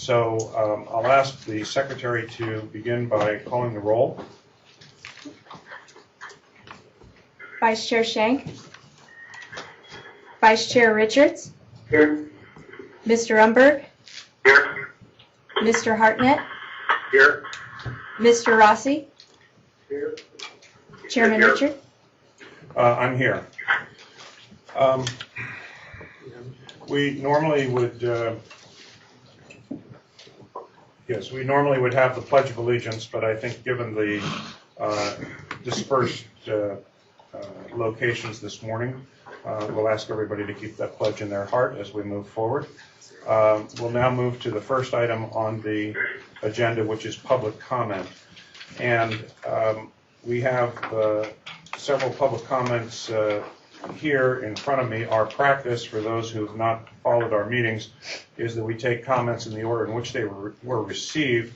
So I'll ask the secretary to begin by calling the roll. Vice Chair Shank. Vice Chair Richards. Here. Mr. Umberg. Here. Mr. Hartnett. Here. Mr. Rossi. Here. Chairman Here. Richard. I'm here. We normally would, yes, we normally would have the Pledge of Allegiance, but I think given the dispersed locations this morning, we'll ask everybody to keep that pledge in their heart as we move forward. We'll now move to the first item on the agenda, which is public comment. And we have several public comments here in front of me. Our practice, for those who have not followed our meetings, is that we take comments in the order in which they were received,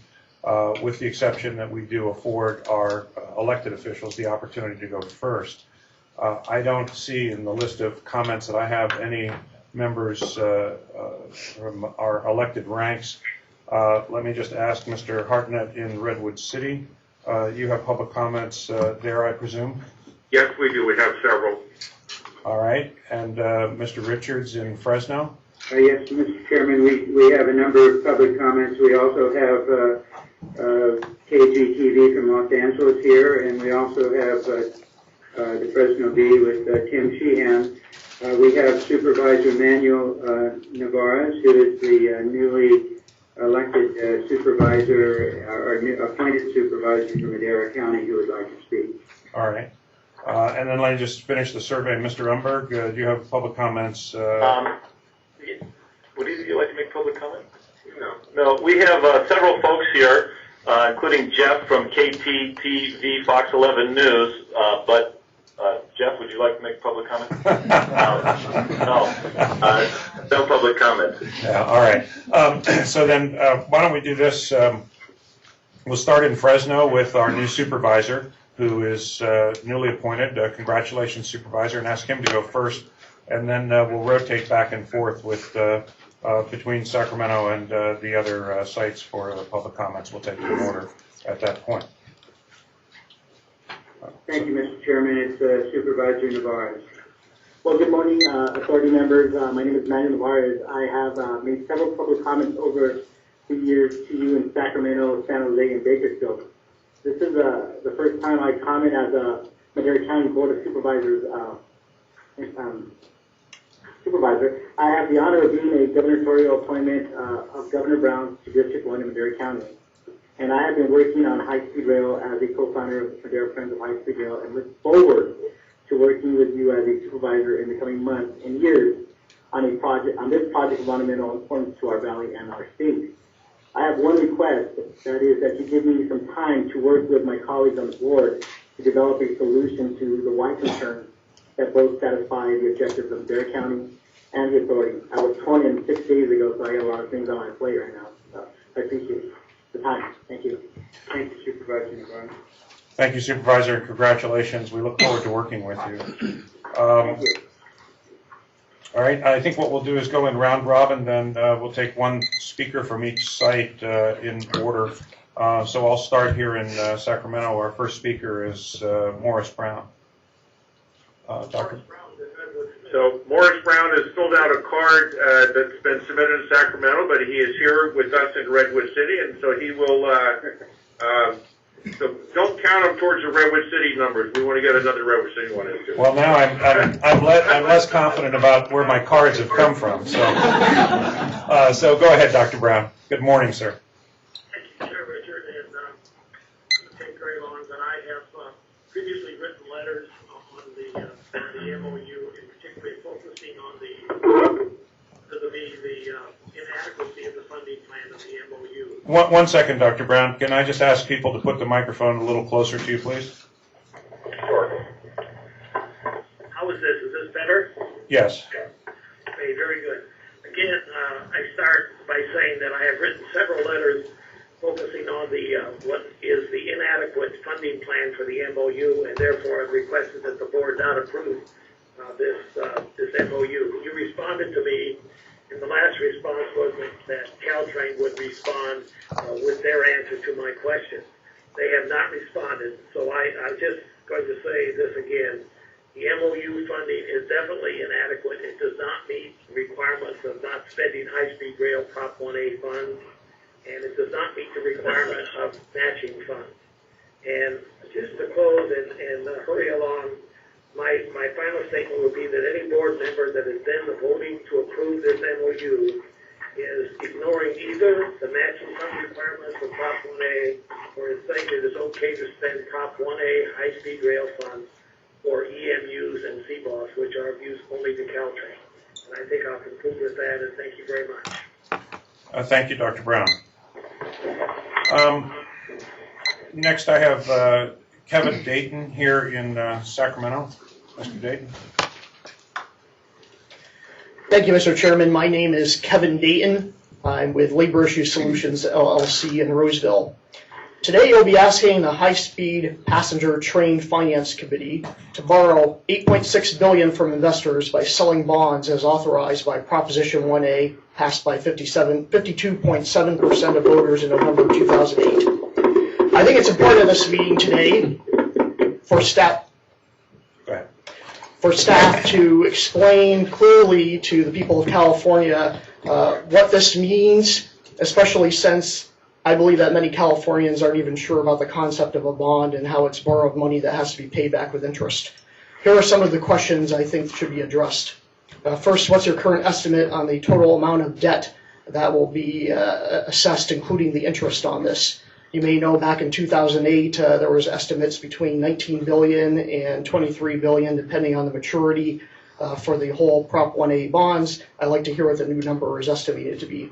with the exception that we do afford our elected officials the opportunity to go first. I don't see in the list of comments that I have any members from our elected ranks. Let me just ask Mr. Hartnett in Redwood City. You have public comments there, I presume? Yes, we do. We have several. All right. And Mr. Richards in Fresno? Yes, Mr. Chairman, we have a number of public comments. We also have KGTV from Los Angeles here, and we also have the Fresno Bee with Tim Sheehan. We have Supervisor Manuel Navarez, who is the newly elected supervisor, or appointed supervisor from Madera County, who would like to speak. All right. And then let me just finish the survey. Mr. Umberg, do you have public comments? Would either of you like to make public comment? No, we have several folks here, including Jeff from KTTV Fox 11 News, but Jeff, would you like to make public comment? No public comment. Yeah, all right. So then why don't we do this? We'll start in Fresno with our new supervisor, who is newly appointed. Congratulations, supervisor, and ask him to go first. And then we'll rotate back and forth with between Sacramento and the other sites for public comments. We'll take them in order at that point. Thank you, Mr. Chairman. It's Supervisor Navarez. Well, good morning, authority members. My name is Manuel Navarez. I have made several public comments over the years to you in Sacramento, San Jose, and Bakersfield. This is the first time I comment as a Madera County Board of Supervisors supervisor. I have the honor of being a gubernatorial appointment of Governor Brown to District 1 in Madera County. And I have been working on high-speed rail as a co-founder of Madera Friends of High-Speed Rail, and look forward to working with you as a supervisor in the coming months and years on this project of monumental importance to our valley and our state. I have one request, that is that you give me some time to work with my colleagues on the board to develop a solution to the wide concerns that both satisfy the objectives of Madera County and the authority. I was sworn in 6 days ago, so I got a lot of things on my plate right now. So I appreciate the time. Thank you. Thank you, Supervisor Navarez. Thank you, Supervisor, and congratulations. We look forward to working with you. Thank you. All right, I think what we'll do is go in round robin, then we'll take one speaker from each site in order. So I'll start here in Sacramento. Our first speaker is Morris Brown. Dr. So Morris Brown has filled out a card that's been submitted in Sacramento, but he is here with us in Redwood City, and so he will. So don't count him towards the Redwood City numbers. We want to get another Redwood City one into. Well, now I'm less confident about where my cards have come from. So so go ahead, Dr. Brown. Good morning, sir. Thank you, Chair Richard, and it doesn't take very long, but I have previously written letters on the MOU, in particular focusing on the inadequacy of the funding plan of the MOU. One second, Dr. Brown. Can I just ask people to put the microphone a little closer to you, please? Sure. How is this? Is this better? Yes. Okay, very good. Again, I start by saying that I have written several letters focusing on what is the inadequate funding plan for the MOU, and therefore I've requested that the board not approve this MOU. You responded to me And the last response was that Caltrain would respond with their answer to my question. They have not responded, so I'm just going to say this again. The MOU funding is definitely inadequate. It does not meet requirements of not spending high-speed rail Prop 1A funds, and it does not meet the requirement of matching funds. And just to close and hurry along, my final statement would be that any board member that is then voting to approve this MOU is ignoring either the matching fund requirements for Prop 1A or is saying it is okay to spend Prop 1A high-speed rail funds for EMUs and CBOS, which are of use only to Caltrain. And I think I'll conclude with that, and thank you very much. Thank you, Dr. Brown. Next, I have Kevin Dayton here in Sacramento. Mr. Dayton. Thank you, Mr. Chairman. My name is Kevin Dayton. I'm with Labor Issue Solutions, LLC in Roseville. Today, you'll be asking the High-Speed Passenger Train Finance Committee to borrow $8.6 billion from investors by selling bonds as authorized by Proposition 1A, passed by 52.7% of voters in November 2008. I think it's important in this meeting today for staff to explain clearly to the people of California what this means, especially since I believe that many Californians aren't even sure about the concept of a bond and how it's borrowed money that has to be paid back with interest. Here are some of the questions I think should be addressed. First, what's your current estimate on the total amount of debt that will be assessed, including the interest on this? You may know back in 2008, there was estimates between $19 billion and $23 billion, depending on the maturity for the whole Prop 1A bonds. I'd like to hear what the new number is estimated to be.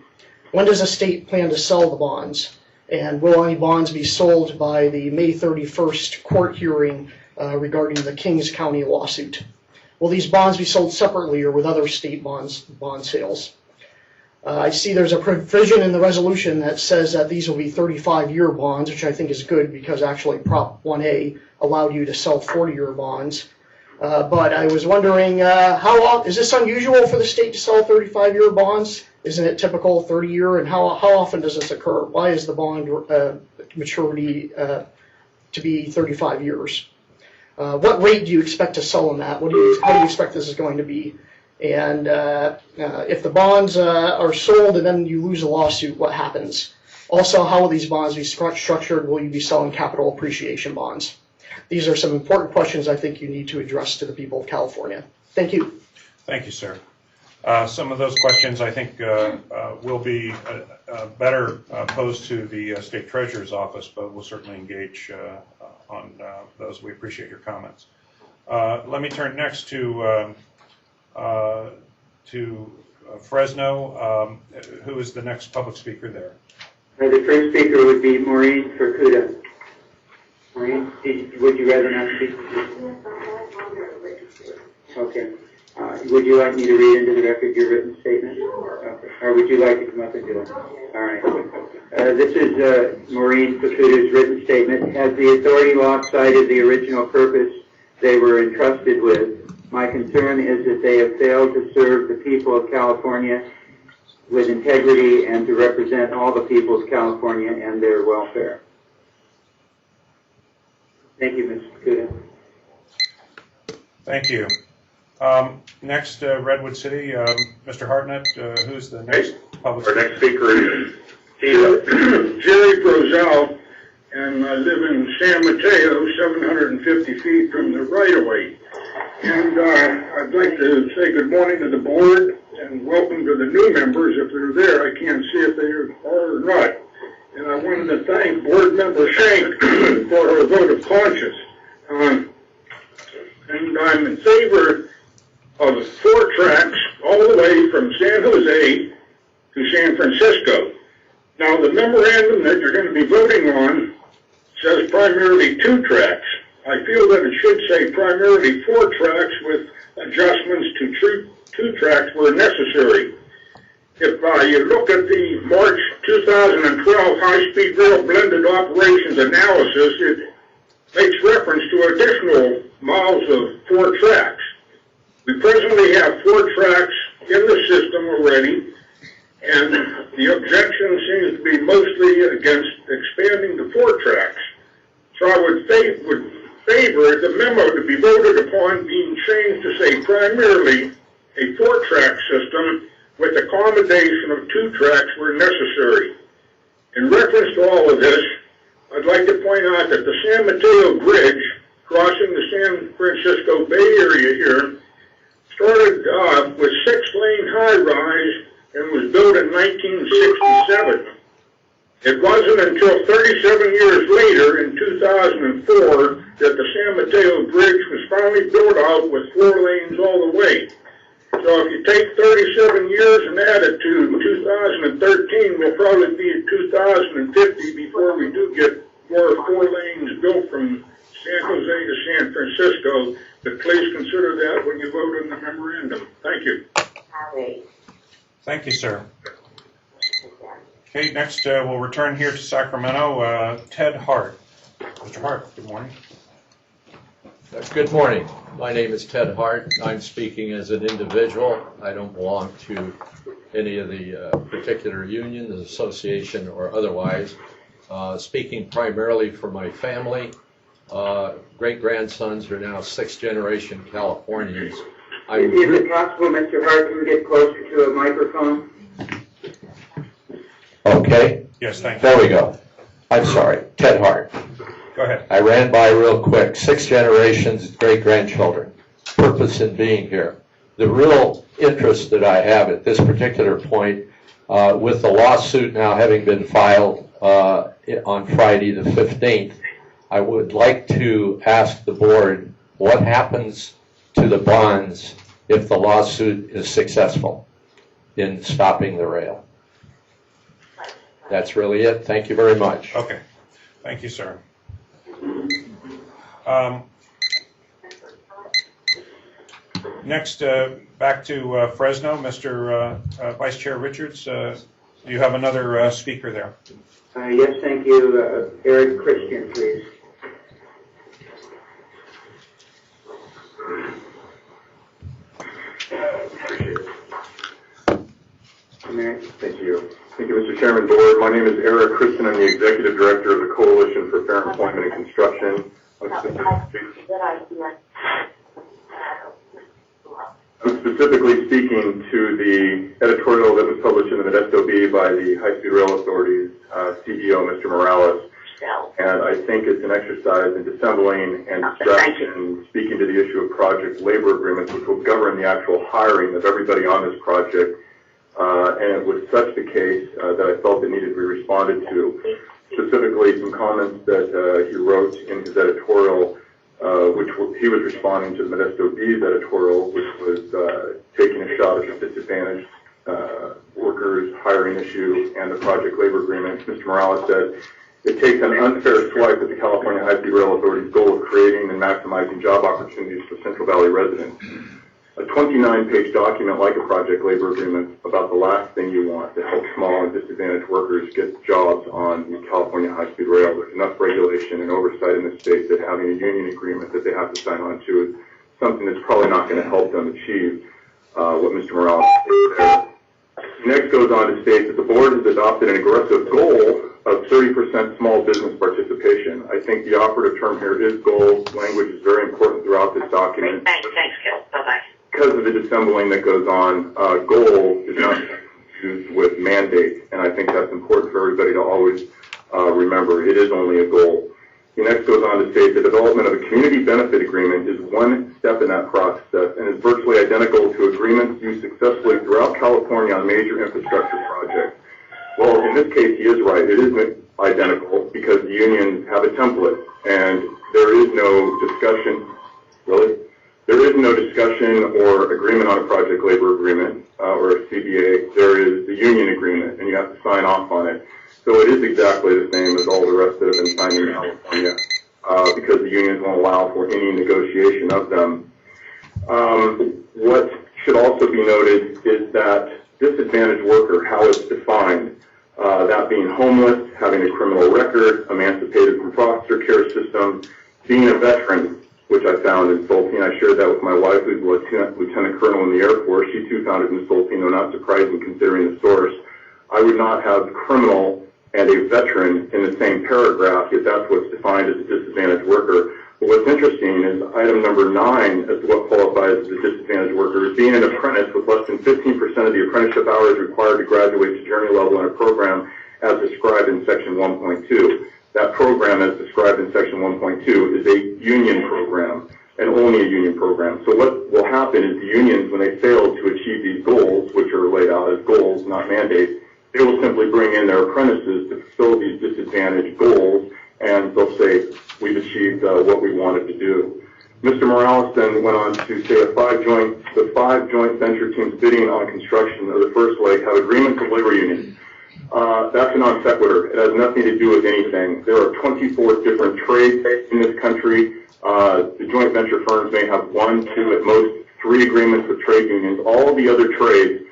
When does the state plan to sell the bonds? And will any bonds be sold by the May 31st court hearing regarding the Kings County lawsuit? Will these bonds be sold separately or with other state bond sales? I see there's a provision in the resolution that says that these will be 35-year bonds, which I think is good because actually Prop 1A allowed you to sell 40-year bonds. But I was wondering, is this unusual for the state to sell 35-year bonds? Isn't it typical 30-year? And how often does this occur? Why is the bond maturity to be 35 years? What rate do you expect to sell them at? How do you expect this is going to be? And if the bonds are sold and then you lose a lawsuit, what happens? Also, how will these bonds be structured? Will you be selling capital appreciation bonds? These are some important questions I think you need to address to the people of California. Thank you. Thank you, sir. Some of those questions I think will be better posed to the State Treasurer's Office, but we'll certainly engage on those. We appreciate your comments. Let me turn next to Fresno. Who is the next public speaker there? The first speaker would be Maureen Fukuda. Maureen, would you rather not speak? Okay. Would you like me to read into the record your written statement? Okay. Or would you like to come up and do it? All right. This is Maureen Fukuda's written statement. Has the authority lost sight of the original purpose they were entrusted with? My concern is that they have failed to serve the people of California with integrity and to represent all the people of California and their welfare. Thank you, Ms. Fukuda. Thank you. Next, Redwood City, Mr. Hartnett, who's the next public speaker? Our next speaker is Jerry Brozell, and I live in San Mateo, 750 feet from the right-of-way. And I'd like to say good morning to the board and welcome to the new members if they're there. I can't see if they are or not. And I wanted to thank Board Member Shank for her vote of conscience. And I'm in favor of 4 tracks all the way from San Jose to San Francisco. Now, the memorandum that you're going to be voting on says primarily 2 tracks. I feel that it should say primarily 4 tracks with adjustments to 2 tracks where necessary. If you look at the March 2012 high-speed rail blended operations analysis, it makes reference to additional miles of 4 tracks. We presently have 4 tracks in the system already, and the objection seems to be mostly against expanding to 4 tracks. So I would favor the memo to be voted upon being changed to say primarily a 4-track system with accommodation of 2 tracks where necessary. In reference to all of this, I'd like to point out that the San Mateo Bridge, crossing the San Francisco Bay Area here, started with 6-lane high-rise and was built in 1967. It wasn't until 37 years later, in 2004, that the San Mateo Bridge was finally built out with 4 lanes all the way. So if you take 37 years and add it to 2013, we'll probably be at 2050 before we do get more 4 lanes built from San Jose to San Francisco. But please consider that when you vote on the memorandum. Thank you. Thank you, sir. Okay, next we'll return here to Sacramento. Ted Hart. Mr. Hart, good morning. Good morning. My name is Ted Hart. I'm speaking as an individual. I don't belong to any of the particular union, the association, or otherwise. Speaking primarily for my family. Great-grandsons are now 6th-generation Californians. Is it possible, Mr. Hart, can get closer to a microphone? Okay. Yes, thank you. There we go. I'm sorry. Ted Hart. Go ahead. I ran by real quick. 6 generations, great-grandchildren. Purpose in being here. The real interest that I have at this particular point, with the lawsuit now having been filed on Friday the 15th, I would like to ask the board what happens to the bonds if the lawsuit is successful in stopping the rail. That's really it. Thank you very much. Okay. Thank you, sir. Next, back to Fresno, Mr. Vice Chair Richards. You have another speaker there. Yes, thank you. Eric Christian, please. Thank you. Thank you, Mr. Chairman, Board. My name is Eric Christian. I'm the Executive Director of the Coalition for Fair Employment and Construction. I'm specifically speaking to the editorial that was published in the Modesto Bee by the High-Speed Rail Authority's CEO, Mr. Morales. And I think it's an exercise in dissembling and distraction, speaking to the issue of project labor agreements, which will govern the actual hiring of everybody on this project. And it was such the case that I felt it needed to be responded to. Specifically, some comments that he wrote in his editorial, which he was responding to the Modesto Bee's editorial, which was taking a shot at the disadvantaged workers hiring issue and the project labor agreement. Mr. Morales said, it takes an unfair swipe at the California High-Speed Rail Authority's goal of creating and maximizing job opportunities for Central Valley residents. A 29-page document like a project labor agreement about the last thing you want to help small and disadvantaged workers get jobs on the California High-Speed Rail. There's enough regulation and oversight in the state that having a union agreement that they have to sign on to is something that's probably not going to help them achieve what Mr. Morales stated there. Next goes on to state that the board has adopted an aggressive goal of 30% small business participation. I think the operative term here is goal. Language is very important throughout this document. Thanks, Gil. Bye-bye. Because of the dissembling that goes on, goal is not used with mandate, and I think that's important for everybody to always remember. It is only a goal. He next goes on to state the development of a community benefit agreement is one step in that process and is virtually identical to agreements used successfully throughout California on major infrastructure projects. Well, in this case, he is right. It isn't identical because the unions have a template, and there is no discussion, really? There is no discussion or agreement on a project labor agreement or a CBA. There is the union agreement, and you have to sign off on it. So it is exactly the same as all the rest that have been signed in California because the unions won't allow for any negotiation of them. What should also be noted is that disadvantaged worker, how it's defined, that being homeless, having a criminal record, emancipated from foster care system, being a veteran, which I found insulting. I shared that with my wife, who's a lieutenant colonel in the Air Force. She too found it insulting, though not surprising considering the source. I would not have criminal and a veteran in the same paragraph, yet that's what's defined as a disadvantaged worker. But what's interesting is item number 9 as to what qualifies as a disadvantaged worker is being an apprentice with less than 15% of the apprenticeship hours required to graduate to journey level in a program as described in section 1.2. That program, as described in section 1.2, is a union program, and only a union program. So what will happen is the unions, when they fail to achieve these goals, which are laid out as goals, not mandates, they will simply bring in their apprentices to fulfill these disadvantaged goals, and they'll say, we've achieved what we wanted to do. Mr. Morales then went on to say the five joint venture teams bidding on construction of the first leg have agreements with labor unions. That's a non sequitur. It has nothing to do with anything. There are 24 different trades in this country. The joint venture firms may have 1, 2, at most 3 agreements with trade unions. All the other trades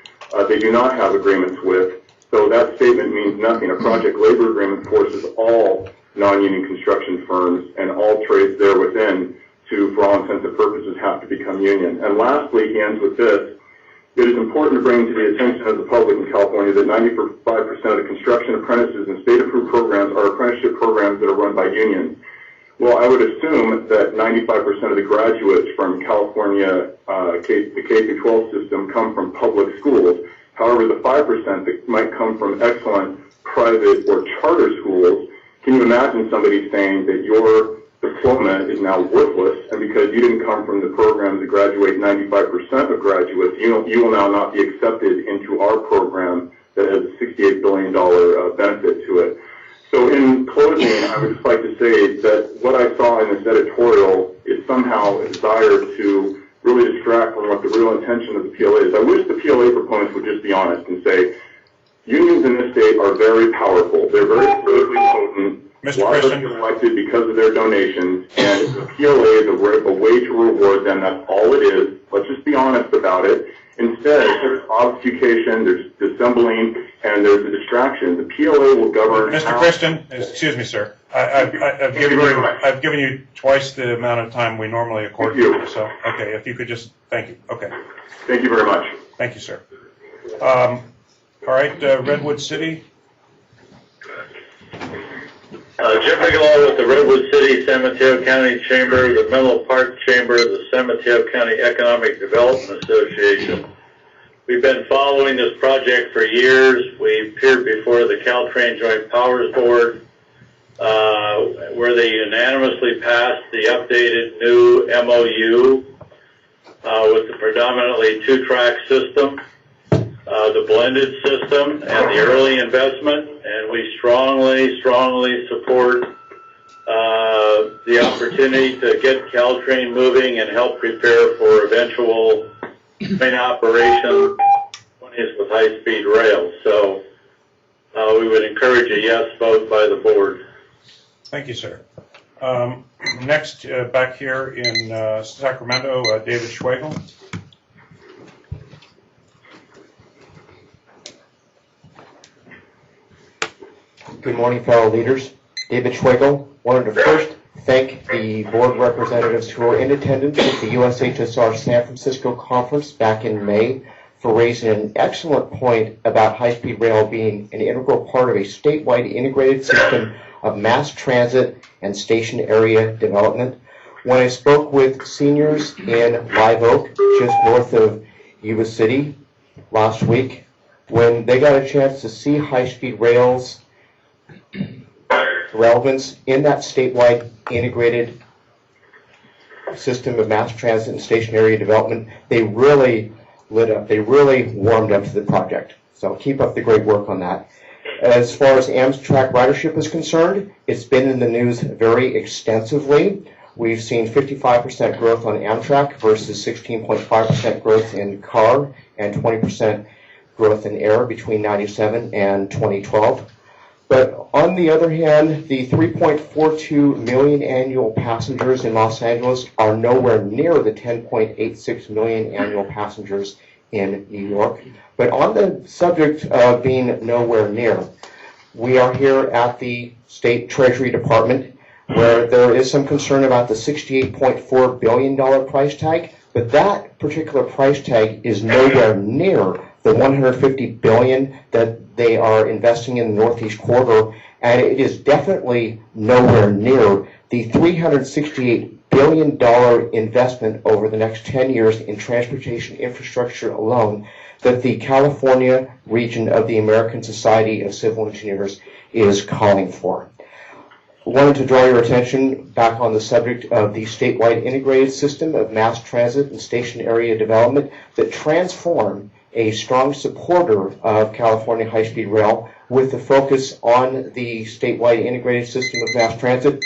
they do not have agreements with. So that statement means nothing. A project labor agreement forces all non-union construction firms and all trades there within to, for all intents and purposes, have to become union. And lastly, he ends with this. It is important to bring to the attention of the public in California that 95% of the construction apprentices and state-approved programs are apprenticeship programs that are run by unions. Well, I would assume that 95% of the graduates from California, the K-12 system, come from public schools. However, the 5% that might come from excellent private or charter schools, can you imagine somebody saying that your diploma is now worthless, and because you didn't come from the programs that graduate 95% of graduates, you will now not be accepted into our program that has a $68 billion benefit to it. So in closing, I would just like to say that what I saw in this editorial is somehow a desire to really distract from what the real intention of the PLA is. I wish the PLA proponents would just be honest and say, unions in this state are very powerful. They're very politically potent. Mr. Lots of them elected because of their donations, and the PLA is a way to reward them. That's all it is. Let's just be honest about it. Instead, there's obfuscation, there's dissembling, and there's a distraction. The PLA will govern. Mr. Christian, excuse me, sir. I've given you twice the amount of time we normally accord you. So, okay, if you could just, thank you. Okay. Thank you very much. Thank you, sir. All right, Redwood City. Jim Bigelow with the Redwood City San Mateo County Chamber, the Menlo Park Chamber, the San Mateo County Economic Development Association. We've been following this project for years. We appeared before the Caltrain Joint Powers Board, where they unanimously passed the updated new MOU with the predominantly 2-track system, the blended system, and the early investment. And we strongly support the opportunity to get Caltrain moving and help prepare for eventual train operation with high-speed rail. So we would encourage a yes vote by the board. Thank you, sir. Next, back here in Sacramento, David Schwegel. Good morning, fellow leaders. David Schwegel. Wanted to first thank the board representatives who were in attendance at the USHSR San Francisco conference back in May for raising an excellent point about high-speed rail being an integral part of a statewide integrated system of mass transit and station area development. When I spoke with seniors in Live Oak, just north of Yuba City last week, when they got a chance to see high-speed rail's relevance in that statewide integrated system of mass transit and station area development, they really lit up. They really warmed up to the project. So keep up the great work on that. As far as Amtrak ridership is concerned, it's been in the news very extensively. We've seen 55% growth on Amtrak versus 16.5% growth in car and 20% growth in air between 97 and 2012. But on the other hand, the 3.42 million annual passengers in Los Angeles are nowhere near the 10.86 million annual passengers in New York. But on the subject of being nowhere near, we are here at the State Treasury Department where there is some concern about the $68.4 billion price tag, but that particular price tag is nowhere near the $150 billion that they are investing in the Northeast Corridor, and it is definitely nowhere near the $368 billion investment over the next 10 years in transportation infrastructure alone that the California region of the American Society of Civil Engineers is calling for. I wanted to draw your attention back on the subject of the statewide integrated system of mass transit and station area development that transform a strong supporter of California high-speed rail with the focus on the statewide integrated system of mass transit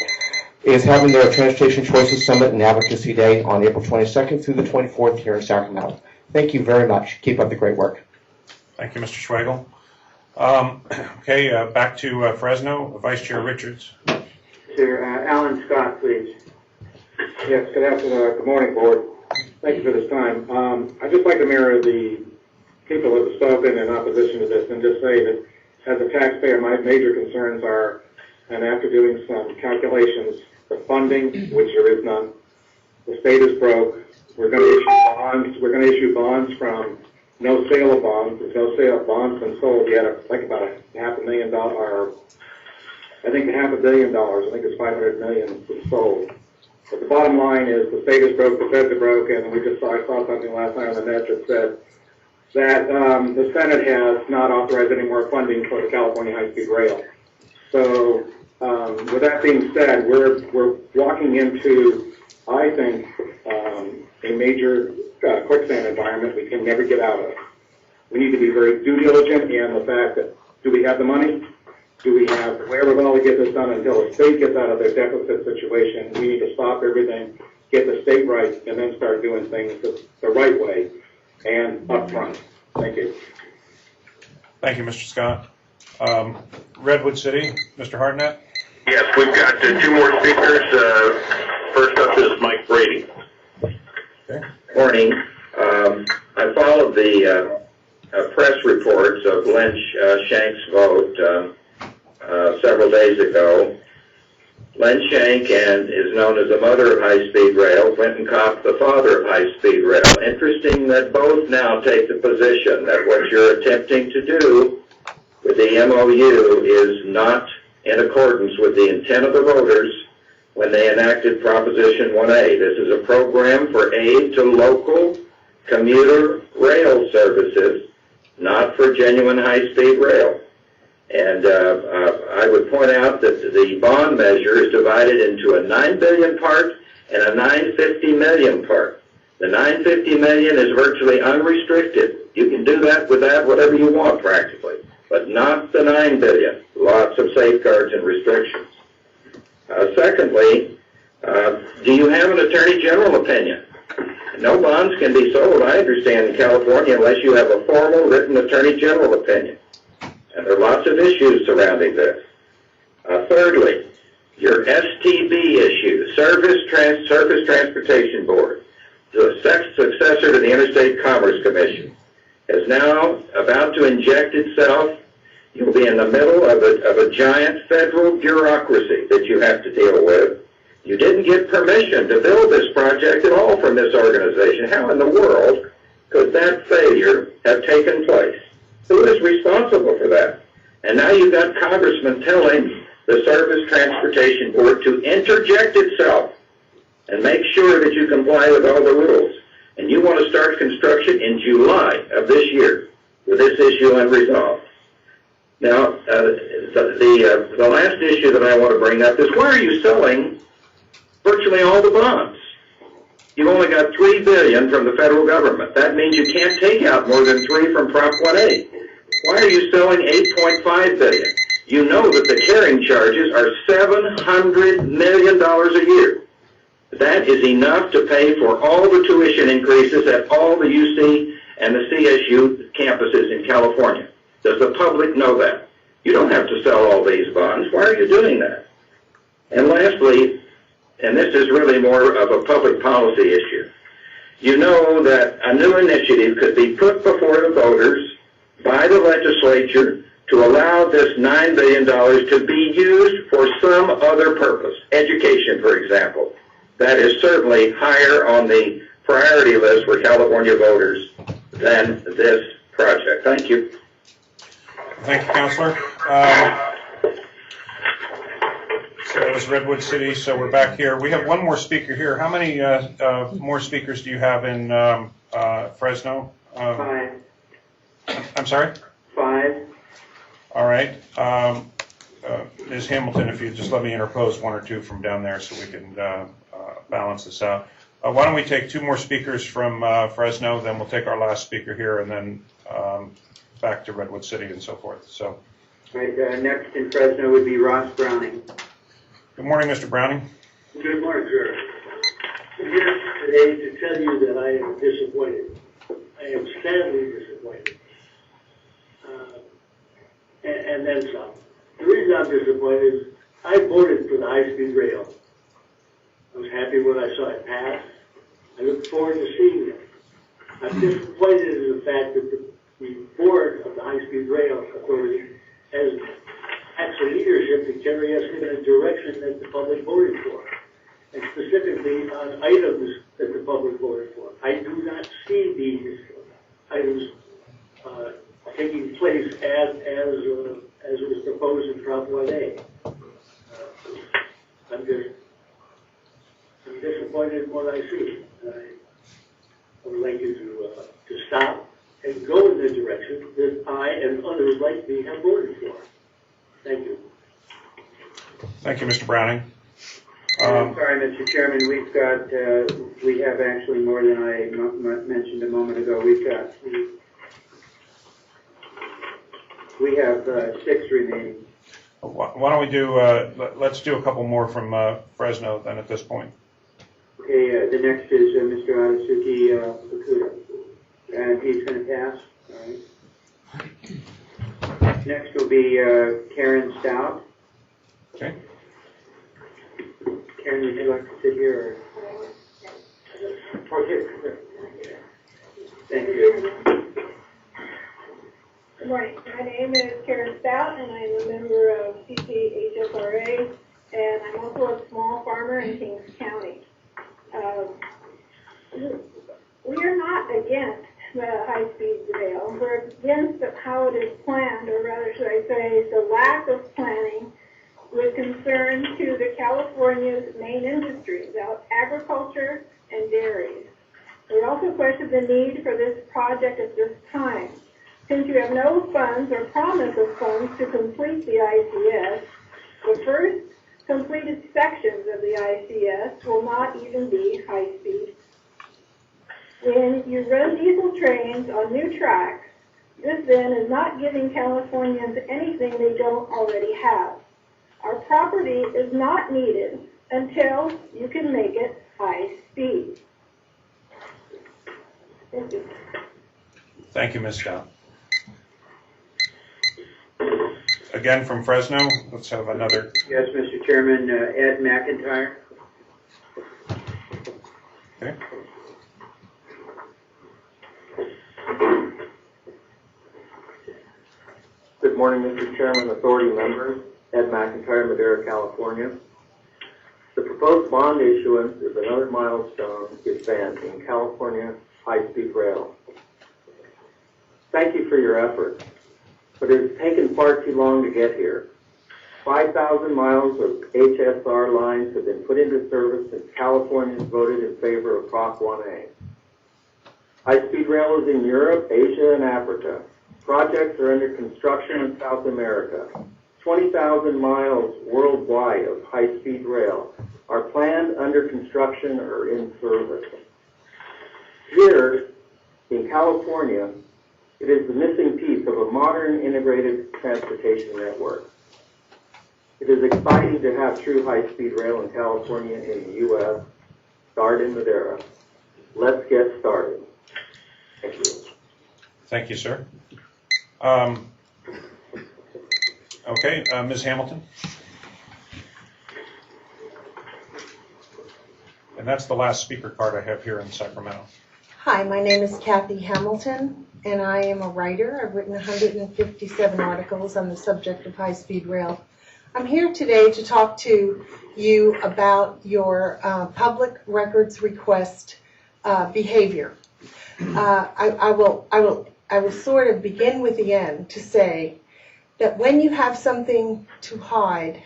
is having their Transportation Choices Summit and Advocacy Day on April 22nd through the 24th here in Sacramento. Thank you very much. Keep up the great work. Thank you, Mr. Schwagel. Back to Fresno. Vice Chair Richards. Chair, Alan Scott, please. Yes, good afternoon. Good morning, Board. Thank you for this time. I'd just like to mirror the people that have spoken in opposition to this and just say that as a taxpayer, my major concerns are, and after doing some calculations, the funding, which there is none, the state is broke, we're going to issue bonds, from no sale of bonds, there's no sale of bonds been sold yet, like about $500 million, or I think $500 million, I think it's $500 million sold. But the bottom line is the state is broke, the feds are broke, and I saw something last night on the net that said that the Senate has not authorized any more funding for the California high-speed rail. So with that being said, we're walking into, I think, a major quicksand environment we can never get out of. We need to be very due diligent in the fact that, do we have the money? Do we have the wherewithal to get this done until the state gets out of their deficit situation? We need to stop everything, get the state right, and then start doing things the right way and up front. Thank you. Thank you, Mr. Scott. Redwood City, Mr. Hartnett. Yes, we've got two more speakers. First up is Mike Brady. Okay. Morning. I followed the press reports of Len Shank's vote several days ago. Len Shank is known as the mother of high-speed rail. Quentin Kopp, the father of high-speed rail. Interesting that both now take the position that what you're attempting to do with the MOU is not in accordance with the intent of the voters when they enacted Proposition 1A. This is a program for aid to local commuter rail services, not for genuine high-speed rail. And I would point out that the bond measure is divided into a $9 billion part and a $950 million part. The $950 million is virtually unrestricted. You can do that with that whatever you want practically, but not the $9 billion. Lots of safeguards and restrictions. Secondly, do you have an Attorney General opinion? No bonds can be sold, I understand, in California unless you have a formal written Attorney General opinion. And there are lots of issues surrounding this. Thirdly, your STB issue, Surface Transportation Board, the successor to the Interstate Commerce Commission, is now about to inject itself. You'll be in the middle of a giant federal bureaucracy that you have to deal with. You didn't get permission to build this project at all from this organization. How in the world could that failure have taken place? Who is responsible for that? And now you've got congressmen telling the Surface Transportation Board to interject itself and make sure that you comply with all the rules. And you want to start construction in July of this year with this issue unresolved. Now, the last issue that I want to bring up is, why are you selling virtually all the bonds? You've only got $3 billion from the federal government. That means you can't take out more than $3 billion from Prop 1A. Why are you selling $8.5 billion? You know that the carrying charges are $700 million a year. That is enough to pay for all the tuition increases at all the UC and the CSU campuses in California. Does the public know that? You don't have to sell all these bonds. Why are you doing that? And lastly, and this is really more of a public policy issue, you know that a new initiative could be put before the voters by the legislature to allow this $9 billion to be used for some other purpose, education, for example. That is certainly higher on the priority list for California voters than this project. Thank you. Thank you, Councilor. So that was Redwood City, so we're back here. We have one more speaker here. How many more speakers do you have in Fresno? 5. I'm sorry? 5. All right. Ms. Hamilton, if you just let me interpose one or two from down there so we can balance this out. Why don't we take 2 more speakers from Fresno, then we'll take our last speaker here, and then back to Redwood City and so forth. So, Right, next in Fresno would be Ross Browning. good morning, Mr. Browning. Good morning, sir. I'm here today to tell you that I am disappointed. I am sadly disappointed. And then some. The reason I'm disappointed is I voted for the high-speed rail. I was happy when I saw it pass. I look forward to seeing it. I'm disappointed in the fact that the board of the high-speed rail authority has actual leadership to carry us in a direction that the public voted for, and specifically on items that the public voted for. I do not see these items taking place as was proposed in Prop 1A. I'm disappointed in what I see. I would like you to stop and go in the direction that I and others like me have voted for. Thank you. Thank you, Mr. Browning. I'm sorry, Mr. Chairman, we have actually more than I mentioned a moment ago. We have 6 remaining. Why don't we do, let's do a couple more from Fresno then at this point. Okay, the next is Mr. Adasuki Fukuda, and he's going to pass. All right. Next will be Karen Stout. Okay. Karen, would you like to sit here? Okay. Thank you. Good morning. My name is Karen Stout, and I am a member of CAHSRA, and I'm also a small farmer in Kings County. We are not against the high-speed rail. We're against how it is planned, or rather should I say the lack of planning with concern to the California's main industries, agriculture and dairies. We also question the need for this project at this time. Since you have no funds or promise of funds to complete the ICS, the first completed sections of the ICS will not even be high-speed. When you run diesel trains on new tracks, this then is not giving Californians anything they don't already have. Our property is not needed until you can make it high-speed. Thank you. Thank you, Ms. Stout. Again from Fresno, let's have another. Yes, Mr. Chairman, Ed McIntyre. Okay. Good morning, Mr. Chairman, authority members. Ed McIntyre, Madera, California. The proposed bond issuance is another milestone advancing California high-speed rail. Thank you for your efforts, but it has taken far too long to get here. 5,000 miles of HSR lines have been put into service since Californians voted in favor of Prop 1A. High-speed rail is in Europe, Asia, and Africa. Projects are under construction in South America. 20,000 miles worldwide of high-speed rail are planned, under construction, or in service. Here, in California, it is the missing piece of a modern integrated transportation network. It is exciting to have true high-speed rail in California and the U.S. Start in Madera. Let's get started. Thank you. Thank you, sir. Okay, Ms. Hamilton. And that's the last speaker card I have here in Sacramento. Hi, my name is Kathy Hamilton, and I am a writer. I've written 157 articles on the subject of high-speed rail. I'm here today to talk to you about your public records request behavior. I will sort of begin with the end to say that when you have something to hide,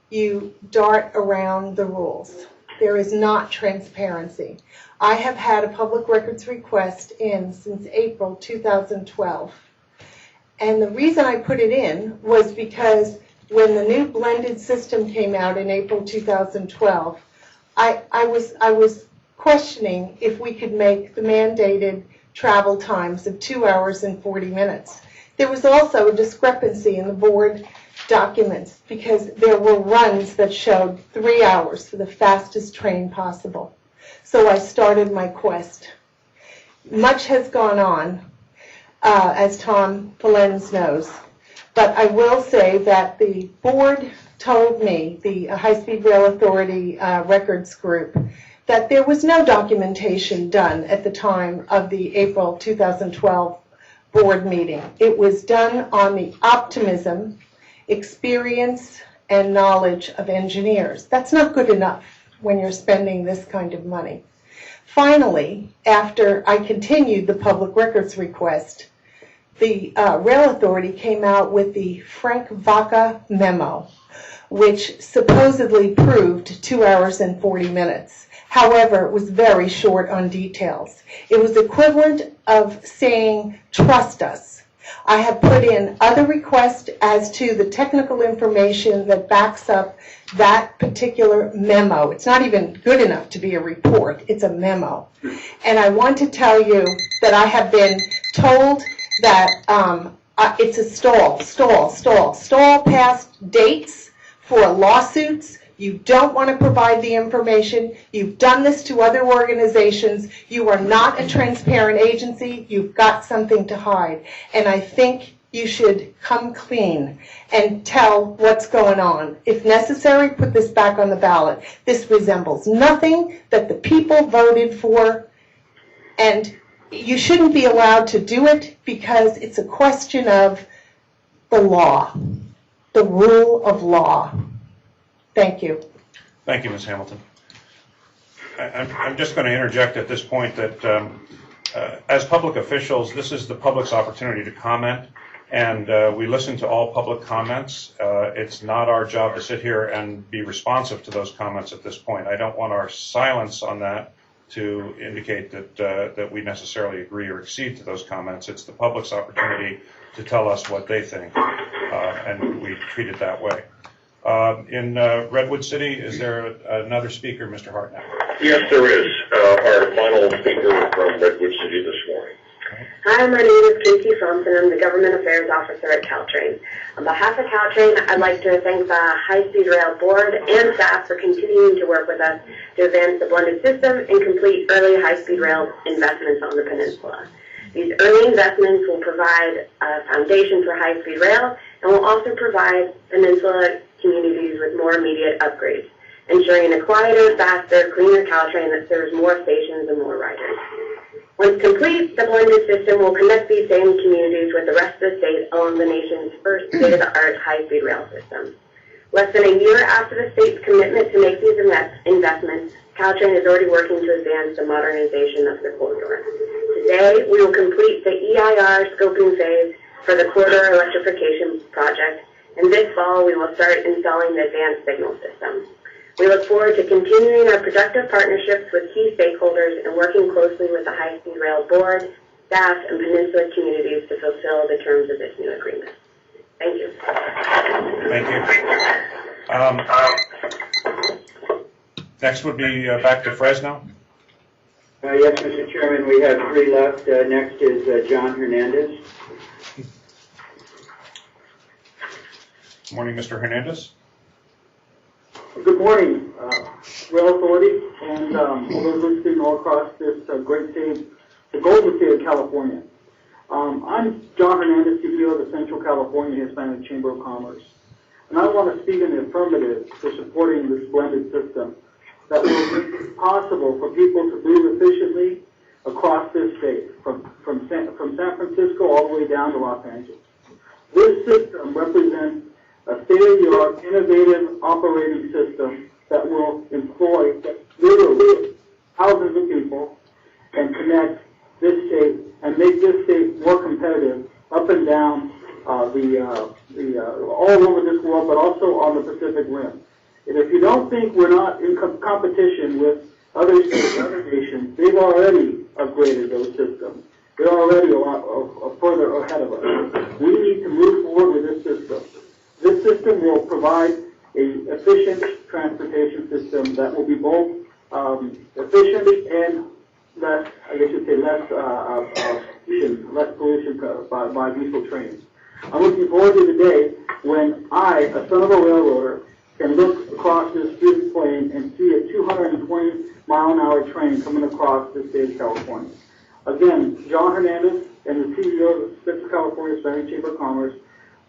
you dart around the rules. There is not transparency. I have had a public records request in since April 2012. And the reason I put it in was because when the new blended system came out in April 2012, I was questioning if we could make the mandated travel times of 2 hours and 40 minutes. There was also a discrepancy in the board documents because there were runs that showed 3 hours for the fastest train possible. So I started my quest. Much has gone on, as Tom Polenz knows, but I will say that the board told me, the High-Speed Rail Authority records group, that there was no documentation done at the time of the April 2012 board meeting. It was done on the optimism, experience, and knowledge of engineers. That's not good enough when you're spending this kind of money. Finally, after I continued the public records request, the Rail Authority came out with the Frank Vaca memo, which supposedly proved 2 hours and 40 minutes. However, it was very short on details. It was equivalent of saying, trust us. I have put in other requests as to the technical information that backs up that particular memo. It's not even good enough to be a report. It's a memo. And I want to tell you that I have been told that it's a stall past dates for lawsuits. You don't want to provide the information. You've done this to other organizations. You are not a transparent agency. You've got something to hide. And I think you should come clean and tell what's going on. If necessary, put this back on the ballot. This resembles nothing that the people voted for, and you shouldn't be allowed to do it because it's a question of the law, the rule of law. Thank you. Thank you, Ms. Hamilton. I'm just going to interject at this point that as public officials, this is the public's opportunity to comment, and we listen to all public comments. It's not our job to sit here and be responsive to those comments at this point. I don't want our silence on that to indicate that we necessarily agree or accede to those comments. It's the public's opportunity to tell us what they think, and we treat it that way. In Redwood City, is there another speaker, Mr. Hartnett? Yes, there is. Our final speaker from Redwood City this morning. Hi, my name is Casey Thompson. I'm the Government Affairs Officer at Caltrain. On behalf of Caltrain, I'd like to thank the High-Speed Rail Board and staff for continuing to work with us to advance the blended system and complete early high-speed rail investments on the peninsula. These early investments will provide a foundation for high-speed rail and will also provide peninsula communities with more immediate upgrades, ensuring a quieter, faster, cleaner Caltrain that serves more stations and more riders. Once complete, the blended system will connect these same communities with the rest of the state along the nation's first state-of-the-art high-speed rail system. Less than a year after the state's commitment to make these investments, Caltrain is already working to advance the modernization of the corridor. Today, we will complete the EIR scoping phase for the corridor electrification project, and this fall we will start installing the advanced signal system. We look forward to continuing our productive partnerships with key stakeholders and working closely with the High-Speed Rail Board, staff, and peninsula communities to fulfill the terms of this new agreement. Thank you. Thank you. Next would be back to Fresno. Yes, Mr. Chairman, we have 3 left. Next is John Hernandez. Morning, Mr. Hernandez. Good morning, Rail Authority, and all those listening all across this great state, the golden state of California. I'm John Hernandez, CEO of the Central California Hispanic Chamber of Commerce, and I want to speak in the affirmative for supporting this blended system that will make it possible for people to move efficiently, across this state, from San Francisco all the way down to Los Angeles. This system represents a state-of-the-art, innovative operating system that will employ literally thousands of people and connect this state and make this state more competitive up and down all over this world, but also on the Pacific Rim. And if you don't think we're not in competition with other states, other nations, they've already upgraded those systems. They're already a lot further ahead of us. We need to move forward with this system. This system will provide an efficient transportation system that will be both efficient and less pollution by diesel trains. I'm looking forward to the day when I, a son of a railroader, can look across this beautiful plain and see a 220-mile-an-hour train coming across the state of California. Again, John Hernandez and the CEO of the Central California Hispanic Chamber of Commerce,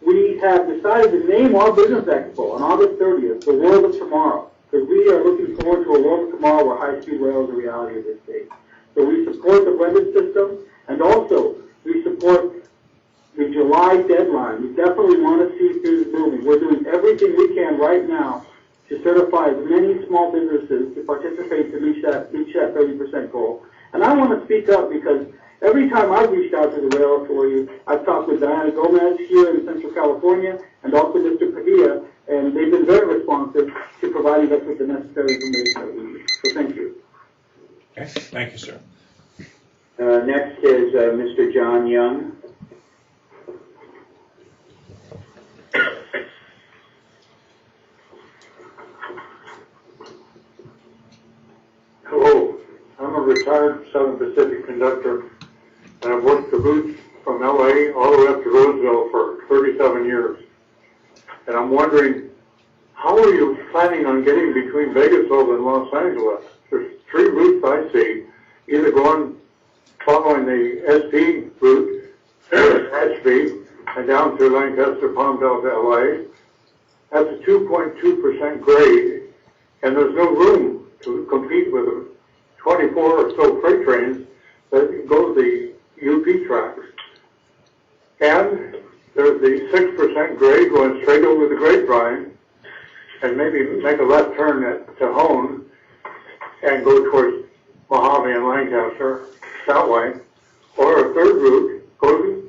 we have decided to name our business expo on August 30th, the World of Tomorrow, because we are looking forward to a world of tomorrow where high-speed rail is a reality of this state. So we support the blended system, and also we support the July deadline. We definitely want to see things moving. We're doing everything we can right now to certify as many small businesses to participate to reach that 30% goal. And I want to speak up because every time I've reached out to the Rail Authority, I've talked with Diana Gomez here in Central California and also Mr. Padilla, and they've been very responsive to providing us with the necessary information that we need. So thank you. Okay, thank you, sir. Next is Mr. John Young. Hello, I'm a retired Southern Pacific conductor, and I've worked the route from LA all the way up to Roseville for 37 years. And I'm wondering, how are you planning on getting between Bakersfield and Los Angeles? There's 3 routes I see, either following the SP route, HB, and down through Lancaster, Palmdale to LA. That's a 2.2% grade, and there's no room to compete with the 24 or so freight trains that go the UP tracks. And there's the 6% grade going straight over the Grapevine, and maybe make a left turn at Tejon and go towards Mojave and Lancaster that way. Or a third route, go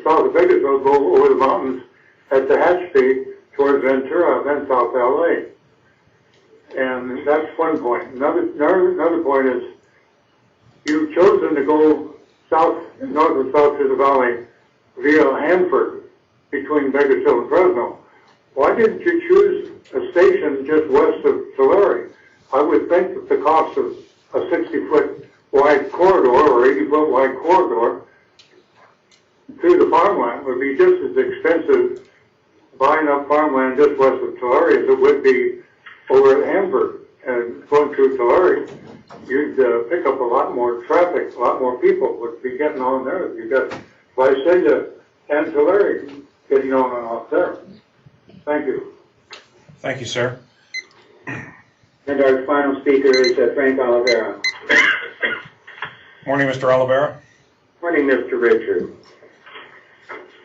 south of Bakersfield, go over the mountains at the Tehachapi towards Ventura, then south to LA. And that's one point. Another point is you've chosen to go north and south through the valley via Hanford between Bakersfield and Fresno. Why didn't you choose a station just west of Tulare? I would think that the cost of a 60-foot wide corridor or 80-foot wide corridor through the farmland would be just as expensive buying up farmland just west of Tulare as it would be over at Hanford. And going through Tulare, you'd pick up a lot more traffic, a lot more people would be getting on there. You've got Visalia and Tulare getting on and off there. Thank you. Thank you, sir. And our final speaker is Frank Oliveira. Morning, Mr. Oliveira. Morning, Mr. Richard.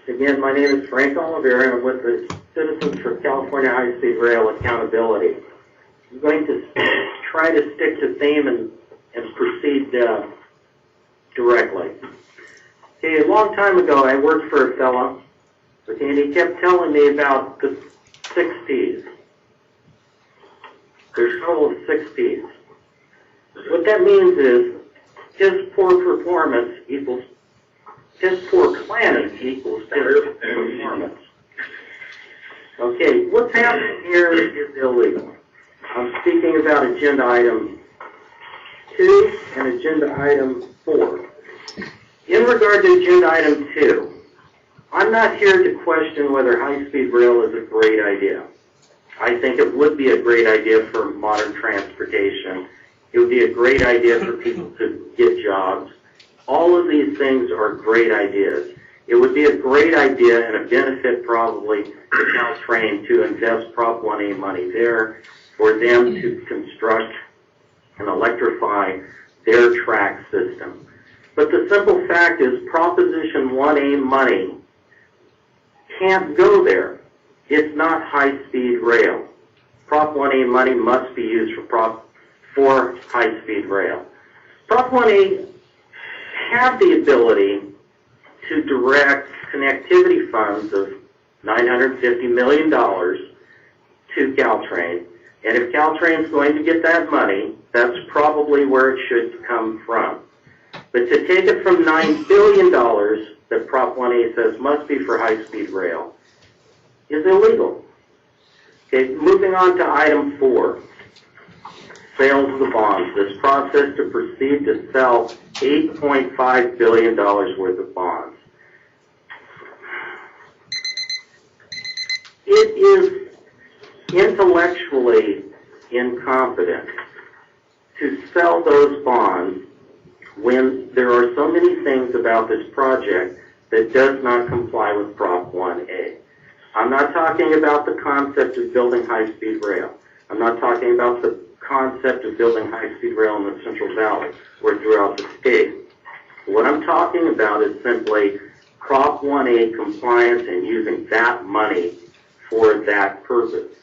Again, my name is Frank Oliveira, and I'm with the Citizens for California High-Speed Rail Accountability. I'm going to try to stick to theme and proceed directly. Okay, a long time ago, I worked for a fellow, and he kept telling me about the 6 Ps. There's a total of 6 Ps. What that means is his poor performance equals his poor planning equals his performance. Okay, what's happening here is illegal. I'm speaking about agenda item 2 and agenda item 4. In regard to agenda item 2, I'm not here to question whether high-speed rail is a great idea. I think it would be a great idea for modern transportation. It would be a great idea for people to get jobs. All of these things are great ideas. It would be a great idea and a benefit probably to Caltrain to invest Prop 1A money there for them to construct and electrify their track system. But the simple fact is Proposition 1A money can't go there. It's not high-speed rail. Prop 1A money must be used for high-speed rail. Prop 1A have the ability to direct connectivity funds of $950 million to Caltrain. And if Caltrain's going to get that money, that's probably where it should come from. But to take it from $9 billion that Prop 1A says must be for high-speed rail is illegal. Okay, moving on to item 4, sales of the bonds. This process to proceed to sell $8.5 billion worth of bonds. It is intellectually incompetent to sell those bonds when there are so many things about this project that does not comply with Prop 1A. I'm not talking about the concept of building high-speed rail. I'm not talking about the concept of building high-speed rail in the Central Valley or throughout the state. What I'm talking about is simply Prop 1A compliance and using that money for that purpose.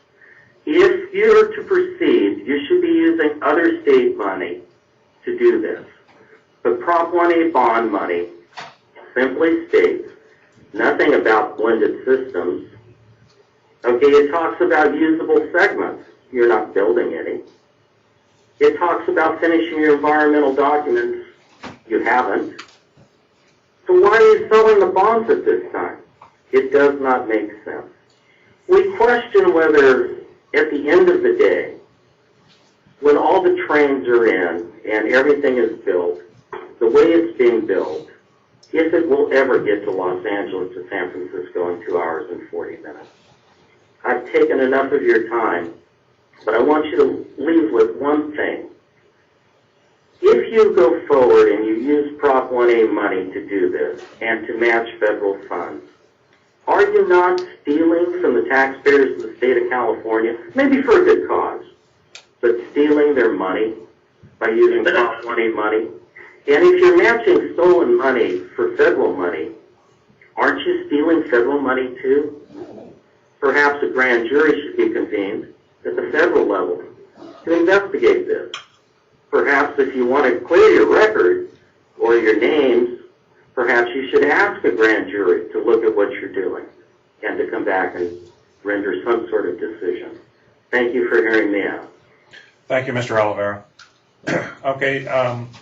If you're to proceed, you should be using other state money to do this. But Prop 1A bond money simply states nothing about blended systems. Okay, it talks about usable segments. You're not building any. It talks about finishing your environmental documents. You haven't. So why are you selling the bonds at this time? It does not make sense. We question whether, at the end of the day, when all the trains are in and everything is built, the way it's being built, if it will ever get to Los Angeles to San Francisco in 2 hours and 40 minutes. I've taken enough of your time, but I want you to leave with one thing. If you go forward and you use Prop 1A money to do this and to match federal funds, are you not stealing from the taxpayers of the state of California, maybe for a good cause, but stealing their money by using Prop 1A money? And if you're matching stolen money for federal money, aren't you stealing federal money too? Perhaps a grand jury should be convened at the federal level to investigate this. Perhaps if you want to clear your record or your names, perhaps you should ask a grand jury to look at what you're doing and to come back and render some sort of decision. Thank you for hearing me out. Thank you, Mr. Oliveira. Okay,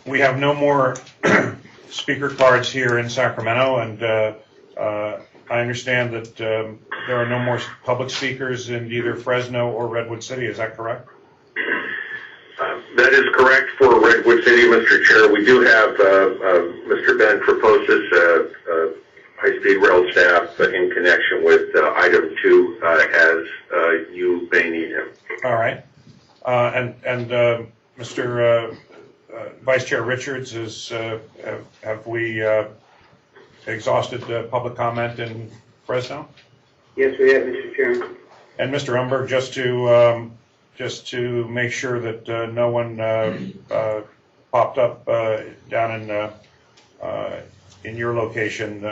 we have no more speaker cards here in Sacramento, and I understand that there are no more public speakers in either Fresno or Redwood City. Is that correct? That is correct for Redwood City, Mr. Chair. We do have Mr. Ben Proposis, high-speed rail staff, in connection with item 2, as you may need him. All right. And Mr. Vice Chair Richards, have we exhausted public comment in Fresno? Yes, we have, Mr. Chairman. And Mr. Umberg, just to make sure that no one popped up down in your location,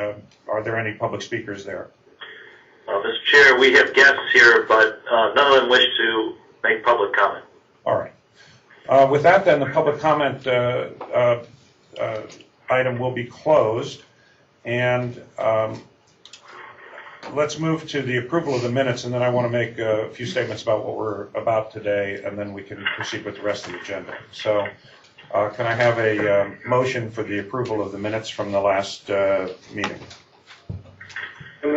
are there any public speakers there? Mr. Chair, we have guests here, but none of them wish to make public comment. All right. With that, then, the public comment item will be closed, and let's move to the approval of the minutes, and then I want to make a few statements about what we're about today, and then we can proceed with the rest of the agenda. So, can I have a motion for the approval of the minutes from the last meeting? All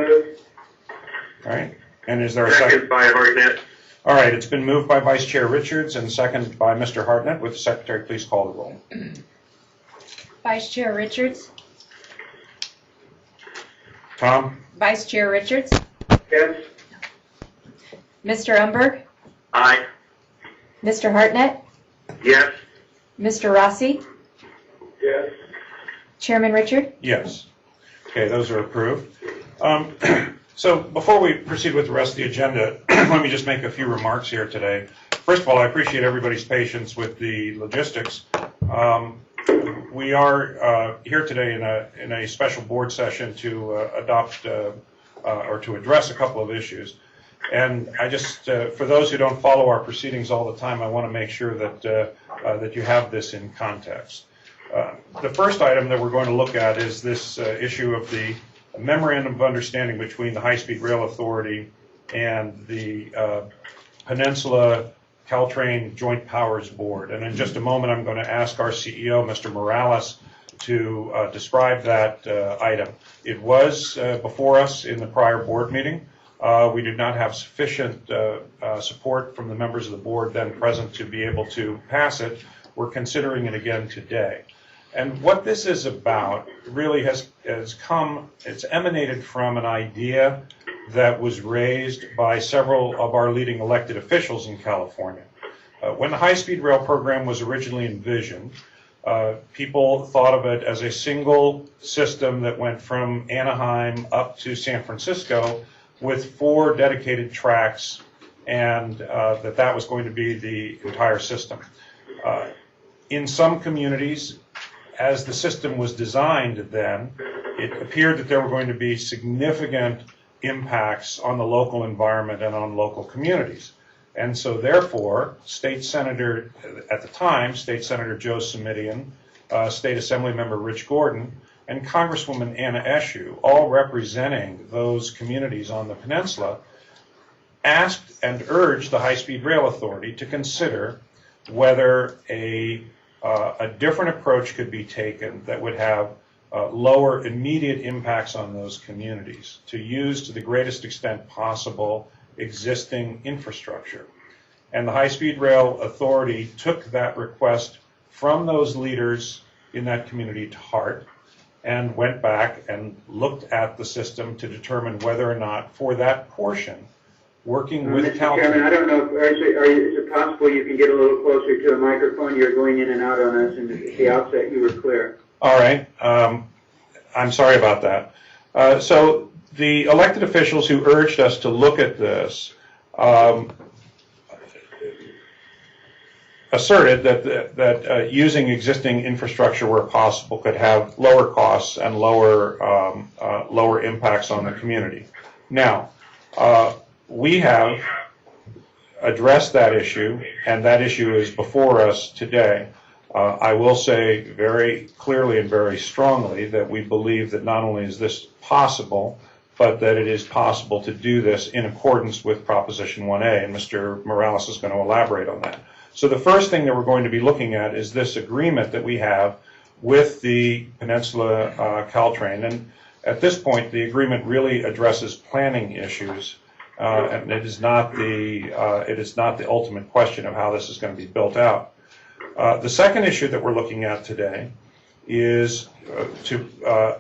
right. And is there a second? Second by Hartnett. All right. It's been moved by Vice Chair Richards and seconded by Mr. Hartnett. Would the Secretary please call the roll? Vice Chair Richards. Tom? Vice Chair Richards. Yes. Mr. Umberg. Aye. Mr. Hartnett. Yes. Mr. Rossi. Yes. Chairman Richard. Yes. Okay, those are approved. So before we proceed with the rest of the agenda, let me just make a few remarks here today. First of all, I appreciate everybody's patience with the logistics. We are here today in a special board session to adopt or to address a couple of issues. And I just, for those who don't follow our proceedings all the time, I want to make sure that that you have this in context. The first item that we're going to look at is this issue of the memorandum of understanding between the High Speed Rail Authority and the Peninsula Caltrain Joint Powers Board. And in just a moment, I'm going to ask our CEO, Mr. Morales, to describe that item. It was before us in the prior board meeting. We did not have sufficient support from the members of the board then present to be able to pass it. We're considering it again today. And what this is about really has come, it's emanated from an idea that was raised by several of our leading elected officials in California. When the high-speed rail program was originally envisioned, people thought of it as a single system that went from Anaheim up to San Francisco with 4 dedicated tracks, and that was going to be the entire system. In some communities, as the system was designed then, it appeared that there were going to be significant impacts on the local environment and on local communities. And so therefore, State Senator, at the time, State Senator Joe Simitian, State Assembly Member Rich Gordon, and Congresswoman Anna Eshoo, all representing those communities on the peninsula, asked and urged the High Speed Rail Authority to consider whether a different approach could be taken that would have lower immediate impacts on those communities, to use to the greatest extent possible existing infrastructure. And the High Speed Rail Authority took that request from those leaders in that community to heart and went back and looked at the system to determine whether or not, for that portion, working with Mr. Chairman, I don't know, is it possible you can get a little closer to the microphone? You're going in and out on us, and at the outset you were clear. All right. I'm sorry about that. So the elected officials who urged us to look at this asserted that using existing infrastructure where possible could have lower costs and lower impacts on the community. Now, we have addressed that issue, and that issue is before us today. I will say very clearly and very strongly that we believe that not only is this possible, but that it is possible to do this in accordance with Proposition 1A, and Mr. Morales is going to elaborate on that. So the first thing that we're going to be looking at is this agreement that we have with the Peninsula Caltrain, and at this point the agreement really addresses planning issues, and it is not the ultimate question of how this is going to be built out. The second issue that we're looking at today is to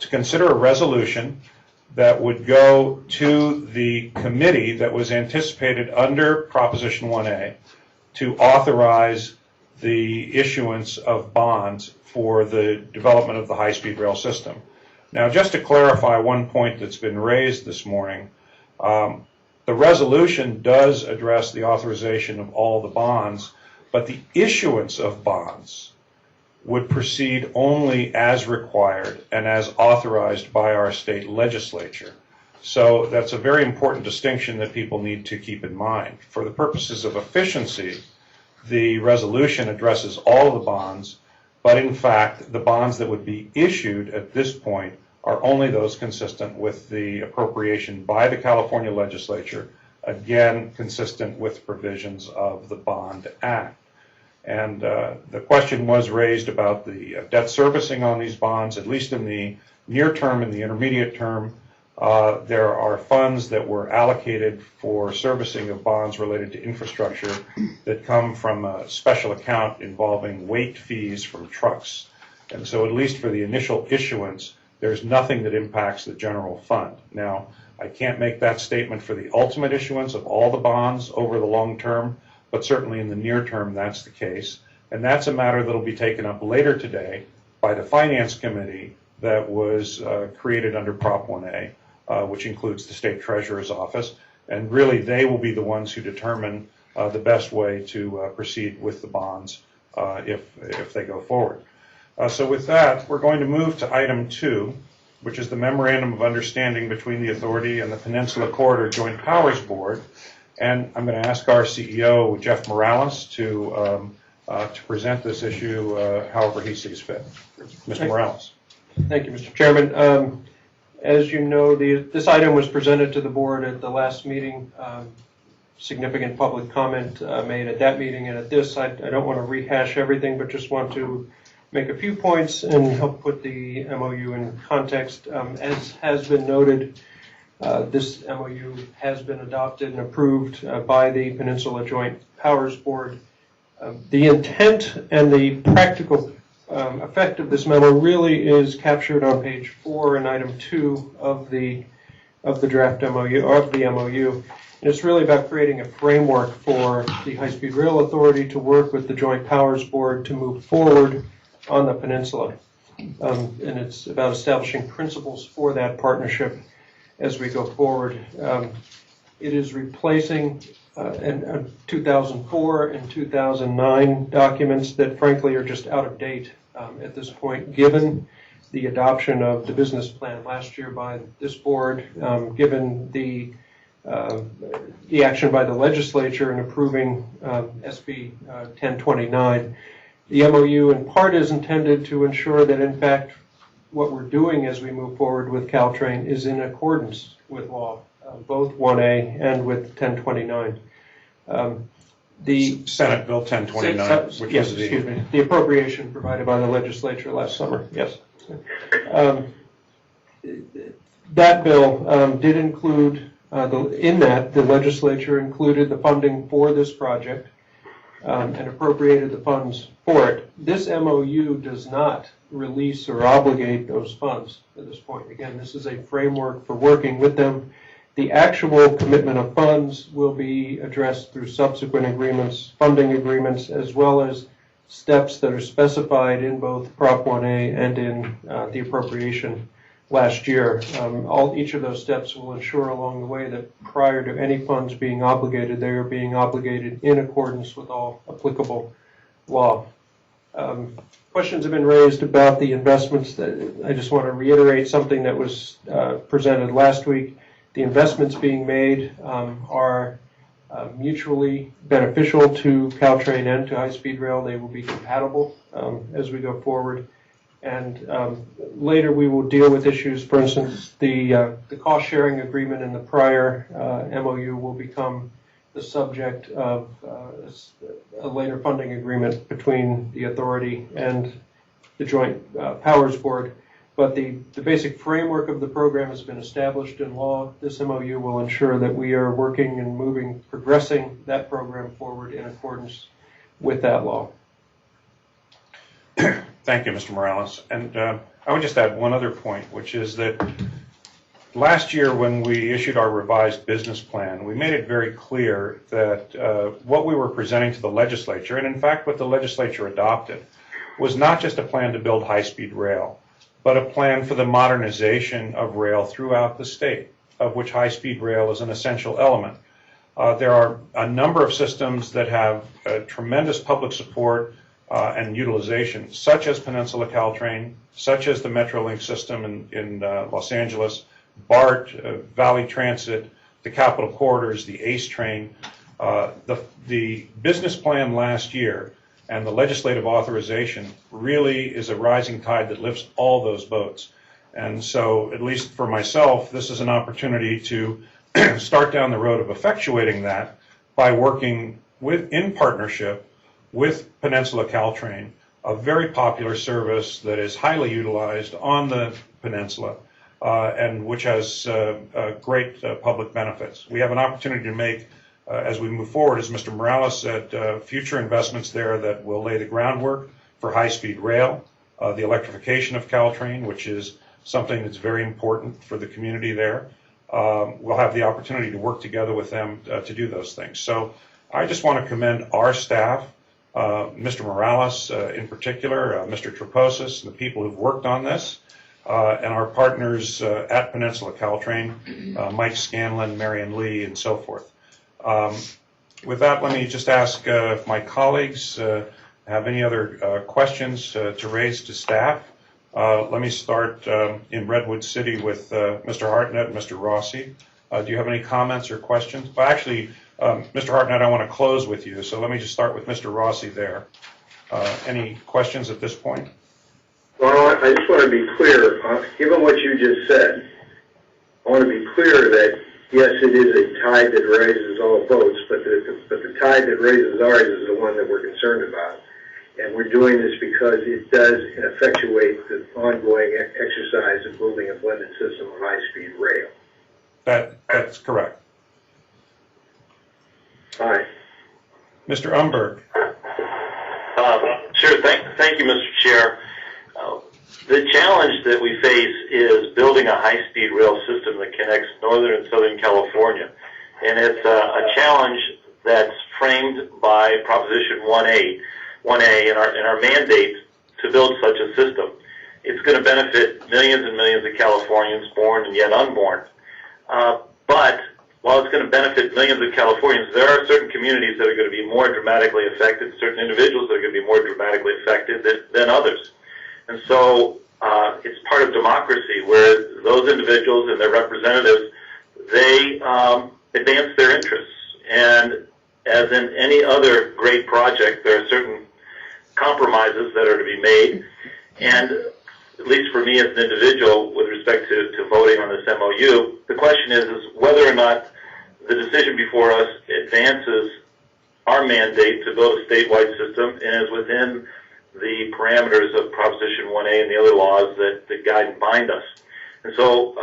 consider a resolution that would go to the committee that was anticipated under Proposition 1A to authorize the issuance of bonds for the development of the high-speed rail system. Now, just to clarify one point that's been raised this morning, the resolution does address the authorization of all the bonds, but the issuance of bonds would proceed only as required and as authorized by our state legislature. So that's a very important distinction that people need to keep in mind. For the purposes of efficiency, the resolution addresses all of the bonds, but in fact, the bonds that would be issued at this point are only those consistent with the appropriation by the California legislature, again, consistent with provisions of the Bond Act. And the question was raised about the debt servicing on these bonds, at least in the near term and the intermediate term. There are funds that were allocated for servicing of bonds related to infrastructure that come from a special account involving weight fees from trucks. And so at least for the initial issuance, there's nothing that impacts the general fund. Now, I can't make that statement for the ultimate issuance of all the bonds over the long term, but certainly in the near term, that's the case. And that's a matter that will be taken up later today by the Finance Committee that was created under Prop 1A, which includes the State Treasurer's Office. And really, they will be the ones who determine the best way to proceed with the bonds if they go forward. So with that, we're going to move to item 2, which is the Memorandum of Understanding between the Authority and the Peninsula Corridor Joint Powers Board. And I'm going to ask our CEO, Jeff Morales, to present this issue however he sees fit. Mr. Morales. Thank you, Mr. Chairman. As you know, this item was presented to the board at the last meeting. Significant public comment made at that meeting and at this. I don't want to rehash everything, but just want to make a few points and help put the MOU in context. As has been noted, this MOU has been adopted and approved by the Peninsula Joint Powers Board. The intent and the practical effect of this memo really is captured on page 4 in item 2 of the draft MOU, or of the MOU. And it's really about creating a framework for the High-Speed Rail Authority to work with the Joint Powers Board to move forward on the peninsula. And it's about establishing principles for that partnership as we go forward. It is replacing 2004 and 2009 documents that frankly are just out of date at this point, given the adoption of the business plan last year by this board, given the action by the legislature in approving SB 1029. The MOU in part is intended to ensure that in fact what we're doing as we move forward with Caltrain is in accordance with law, both 1A and with 1029. The Senate Bill 1029, which yes, is excuse me, the appropriation provided by the legislature last summer, yes. That bill did include, in that, the legislature included the funding for this project and appropriated the funds for it. This MOU does not release or obligate those funds at this point. Again, this is a framework for working with them. The actual commitment of funds will be addressed through subsequent agreements, funding agreements, as well as steps that are specified in both Prop 1A and in the appropriation last year. Each of those steps will ensure along the way that prior to any funds being obligated, they are being obligated in accordance with all applicable law. Questions have been raised about the investments. I just want to reiterate something that was presented last week. The investments being made are mutually beneficial to Caltrain and to high-speed rail. They will be compatible as we go forward. And later we will deal with issues, for instance, the cost-sharing agreement in the prior MOU will become the subject of a later funding agreement between the authority and the Joint Powers Board. But the basic framework of the program has been established in law. This MOU will ensure that we are working and progressing that program forward in accordance with that law. Thank you, Mr. Morales. And I would just add one other point, which is that last year when we issued our revised business plan, we made it very clear that what we were presenting to the legislature, and in fact what the legislature adopted, was not just a plan to build high-speed rail, but a plan for the modernization of rail throughout the state, of which high-speed rail is an essential element. There are a number of systems that have tremendous public support and utilization, such as Peninsula Caltrain, such as the Metrolink system in Los Angeles, BART, Valley Transit, the Capital Corridors, the ACE train. The business plan last year and the legislative authorization really is a rising tide that lifts all those boats. And so, at least for myself, this is an opportunity to start down the road of effectuating that by working in partnership with Peninsula Caltrain, a very popular service that is highly utilized on the peninsula and which has great public benefits. We have an opportunity to make, as we move forward, as Mr. Morales said, future investments there that will lay the groundwork for high-speed rail, the electrification of Caltrain, which is something that's very important for the community there. We'll have the opportunity to work together with them to do those things. So I just want to commend our staff, Mr. Morales in particular, Mr. Traposis, and the people who've worked on this, and our partners at Peninsula Caltrain, Mike Scanlon, Marion Lee, and so forth. With that, let me just ask if my colleagues have any other questions to raise to staff? Let me start in Redwood City with Mr. Hartnett and Mr. Rossi. Do you have any comments or questions? Well, actually, Mr. Hartnett, I want to close with you, so let me just start with Mr. Rossi there. Any questions at this point? Well, I just want to be clear, given what you just said, I want to be clear that, yes, it is a tide that raises all boats, but the tide that raises ours is the one that we're concerned about. And we're doing this because it does effectuate the ongoing exercise of building a blended system of high-speed rail. That's correct. Hi. Mr. Umberg. Sure. Thank you, Mr. Chair. The challenge that we face is building a high-speed rail system that connects Northern and Southern California. And it's a challenge that's framed by Proposition 1A in our mandate to build such a system. It's going to benefit millions and millions of Californians, born and yet unborn. But while it's going to benefit millions of Californians, there are certain communities that are going to be more dramatically affected, certain individuals that are going to be more dramatically affected than others. And so it's part of democracy where those individuals and their representatives, they advance their interests. And as in any other great project, there are certain compromises that are to be made. And at least for me as an individual, with respect to voting on this MOU, the question is whether or not the decision before us advances our mandate to build a statewide system and is within the parameters of Proposition 1A and the other laws that guide and bind us. And so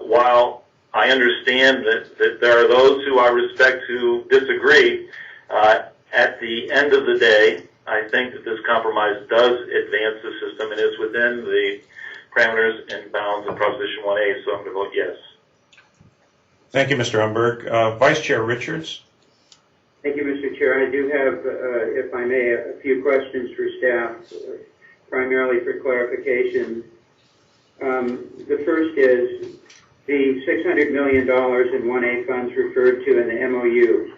while I understand that there are those who I respect who disagree, at the end of the day, I think that this compromise does advance the system and is within the parameters and bounds of Proposition 1A, so I'm going to vote yes. Thank you, Mr. Umberg. Vice Chair Richards. Thank you, Mr. Chair. I do have, if I may, a few questions for staff, primarily for clarification. The first is the $600 million in 1A funds referred to in the MOU.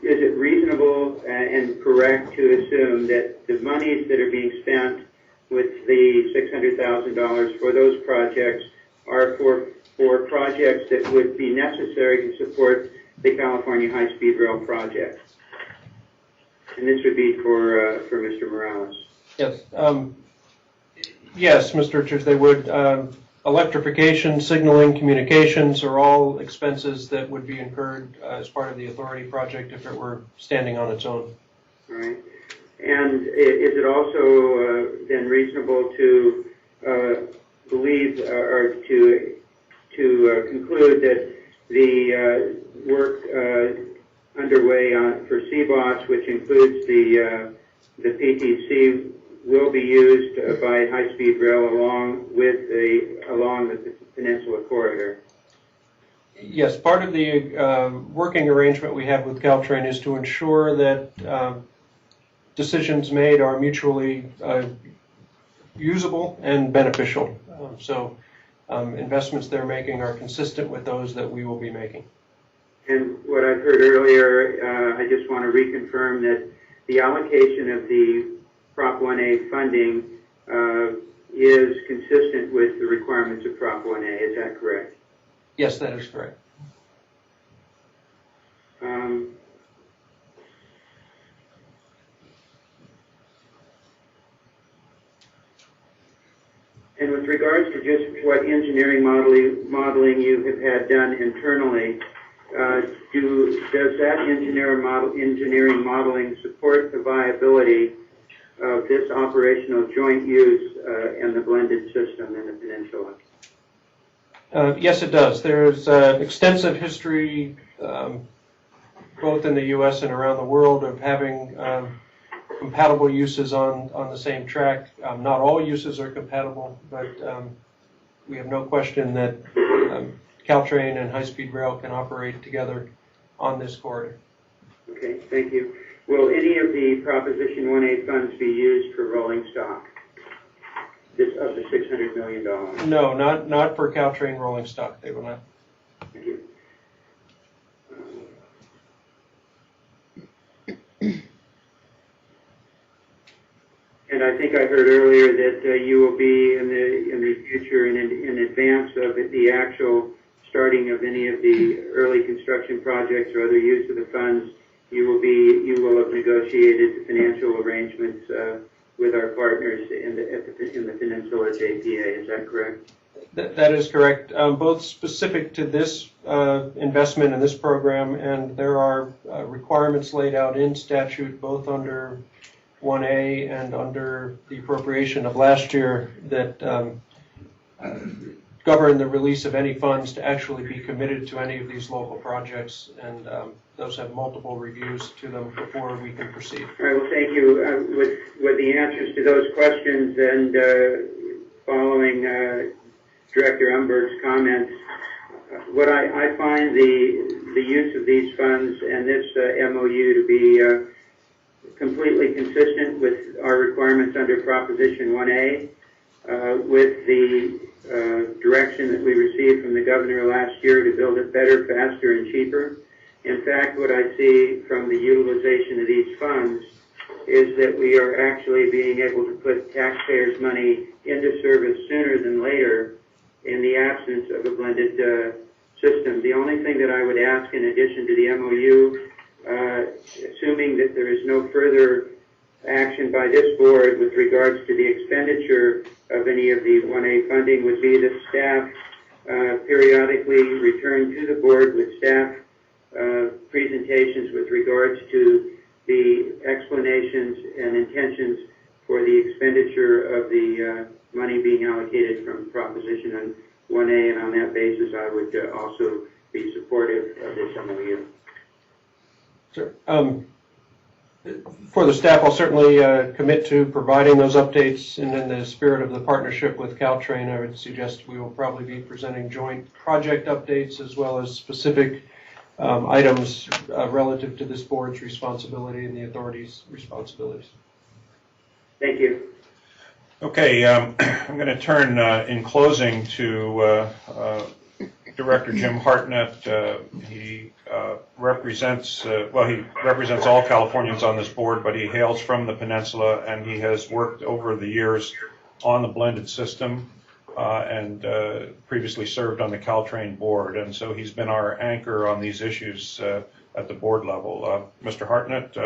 Is it reasonable and correct to assume that the monies that are being spent with the $600,000 for those projects are for projects that would be necessary to support the California high-speed rail project? And this would be for Mr. Morales. Yes. Yes, Mr. Richards, they would. Electrification, signaling, communications are all expenses that would be incurred as part of the authority project if it were standing on its own. All right. And is it also then reasonable to believe or to conclude that the work underway for CBOS, which includes the PTC, will be used by high-speed rail along with the Peninsula Corridor? Yes, part of the working arrangement we have with Caltrain is to ensure that decisions made are mutually usable and beneficial. So investments they're making are consistent with those that we will be making. And what I've heard earlier, I just want to reconfirm that the allocation of the Prop 1A funding is consistent with the requirements of Prop 1A. Is that correct? Yes, that is correct. And with regards to just what engineering modeling you have had done internally, does that engineering modeling support the viability of this operational joint use and the blended system in the peninsula? Yes, it does. There's extensive history, both in the U.S. and around the world, of having compatible uses on the same track. Not all uses are compatible, but we have no question that Caltrain and high-speed rail can operate together on this corridor. Okay, thank you. Will any of the Proposition 1A funds be used for rolling stock of the $600 million? No, not for Caltrain rolling stock. They will not. Thank you. And I think I heard earlier that you will be in the future in advance of the actual starting of any of the early construction projects or other use of the funds. You will have negotiated financial arrangements with our partners in the Peninsula JPA. Is that correct? That is correct, both specific to this investment in this program, and there are requirements laid out in statute, both under 1A and under the appropriation of last year, that govern the release of any funds to actually be committed to any of these local projects, and those have multiple reviews to them before we can proceed. All right, well, thank you. With the answers to those questions and following Director Umberg's comments, what I find the use of these funds and this MOU to be completely consistent with our requirements under Proposition 1A, with the direction that we received from the governor last year to build it better, faster, and cheaper. In fact, what I see from the utilization of these funds is that we are actually being able to put taxpayers' money into service sooner than later in the absence of a blended system. The only thing that I would ask in addition to the MOU, assuming that there is no further action by this board with regards to the expenditure of any of the 1A funding, would be that staff periodically return to the board with staff presentations with regards to the explanations and intentions for the expenditure of the money being allocated from Proposition 1A, and on that basis I would also be supportive of this MOU. Sure. For the staff, I'll certainly commit to providing those updates, and in the spirit of the partnership with Caltrain, I would suggest we will probably be presenting joint project updates as well as specific items relative to this board's responsibility and the authority's responsibilities. Thank you. Okay, I'm going to turn in closing to Director Jim Hartnett. He represents all Californians on this board, but he hails from the Peninsula, and he has worked over the years on the blended system and previously served on the Caltrain board, and so he's been our anchor on these issues at the board level. Mr. Hartnett,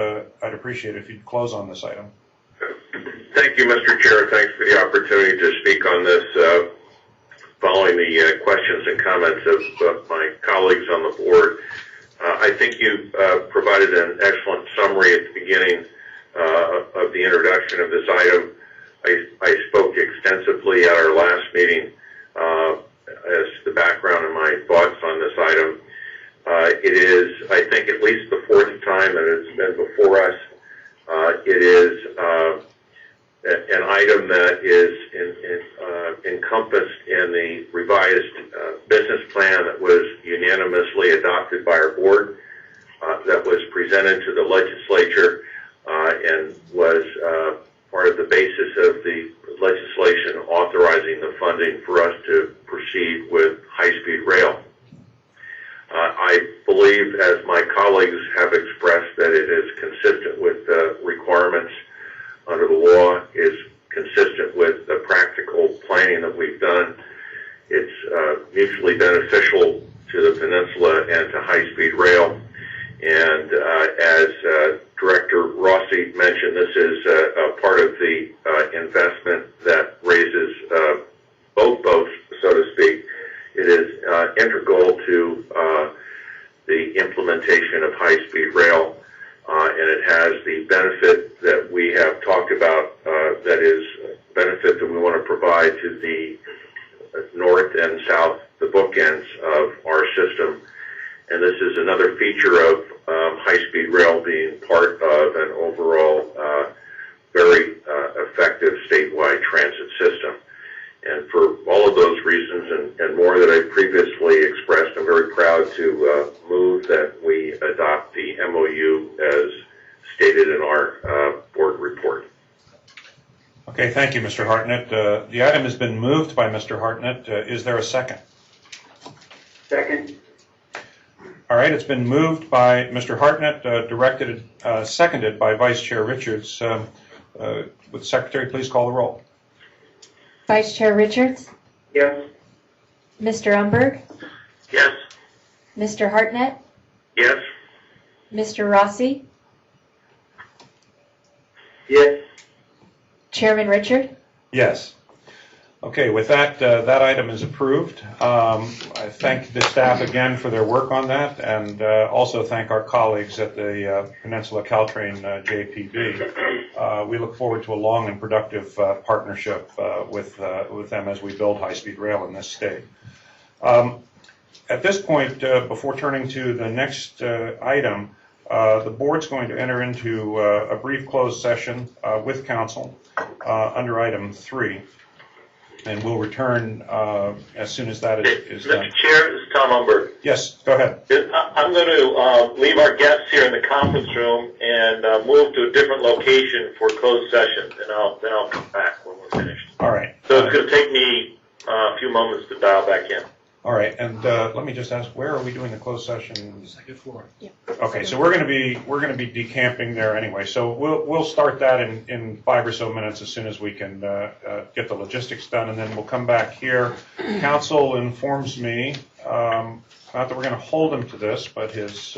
I'd appreciate it if you'd close on this item. Thank you, Mr. Chair. Thanks for the opportunity to speak on this. Following the questions and comments of my colleagues on the board, I think you provided an excellent summary at the beginning of the introduction of this item. I spoke extensively at our last meeting as to the background and my thoughts on this item. It is, I think, at least the fourth time that it's been before us. It is an item that is encompassed in the revised business plan that was unanimously adopted by our board, that was presented to the legislature and was part of the basis of the legislation authorizing the funding for us to proceed with high-speed rail. I believe, as my colleagues have expressed, that it is consistent with the requirements under the law, is consistent with the practical planning that we've done. It's mutually beneficial to the Peninsula and to high-speed rail. And as Director Rossi mentioned, this is a part of the investment that raises both boats, so to speak. It is integral to the implementation of high-speed rail, and it has the benefit that we have talked about, that is benefit that we want to provide to the north and south, the bookends of our system. And this is another feature of high-speed rail being part of an overall very effective statewide transit system. And for all of those reasons and more that I previously expressed, I'm very proud to move that we adopt the MOU as stated in our board report. Okay, thank you, Mr. Hartnett. The item has been moved by Mr. Hartnett. Is there a second? Second. All right, it's been moved by Mr. Hartnett, seconded by Vice Chair Richards. Would the Secretary please call the roll? Vice Chair Richards, Yes. Mr. Umberg, Yes. Mr. Hartnett, Yes? Mr. Rossi, Yes. Chairman Richard. Yes. Okay, with that, that item is approved. I thank the staff again for their work on that, and also thank our colleagues at the Peninsula Caltrain JPB. We look forward to a long and productive partnership with them as we build high-speed rail in this state. At this point, before turning to the next item, the board's going to enter into a brief closed session with council under item 3. And we'll return as soon as that is done. Mr. Chair, this is Tom Umberg. Yes, go ahead. I'm going to leave our guests here in the conference room and move to a different location for closed session, and then I'll come back when we're finished. All right. So it's going to take me a few moments to dial back in. All right, and let me just ask, where are we doing the closed session? Second floor. Yeah. Okay, so we're going to be decamping there anyway. So we'll start that in 5 or so minutes as soon as we can get the logistics done, and then we'll come back here. Council informs me, not that we're going to hold him to this, but his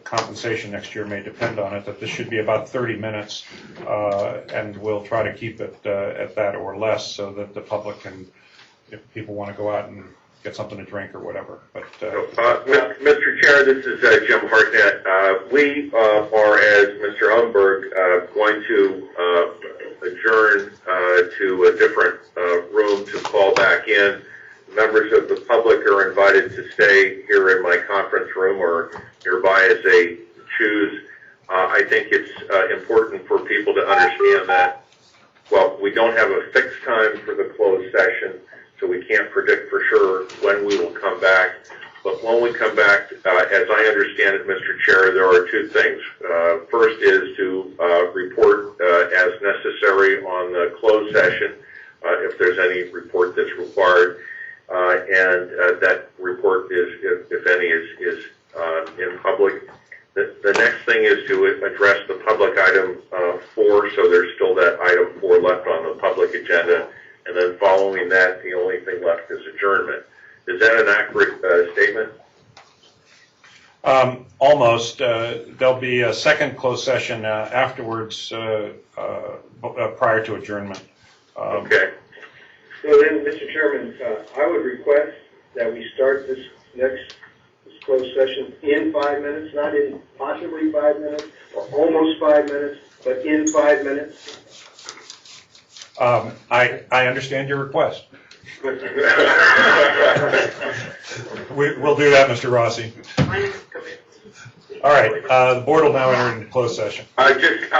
compensation next year may depend on it, that this should be about 30 minutes, and we'll try to keep it at that or less so that the public can, if people want to go out and get something to drink or whatever. But Mr. Chair, this is Jim Hartnett. We are, as Mr. Umberg, going to adjourn to a different room to call back in. Members of the public are invited to stay here in my conference room or nearby as they choose. I think it's important for people to understand that, well, we don't have a fixed time for the closed session, so we can't predict for sure when we will come back. But when we come back, as I understand it, Mr. Chair, there are 2 things. First is to report as necessary on the closed session, if there's any report that's required. And that report is, if any, is in public. The next thing is to address the public item 4, so there's still that item 4 left on the public agenda. And then following that, the only thing left is adjournment. Is that an accurate statement? Almost. There'll be a second closed session afterwards, prior to adjournment. Okay. So then, Mr. Chairman, I would request that we start this closed session in 5 minutes, not in possibly 5 minutes or almost 5 minutes, but in 5 minutes. I understand your request. We'll do that, Mr. Rossi. All right, the board will now enter into closed session. Mr.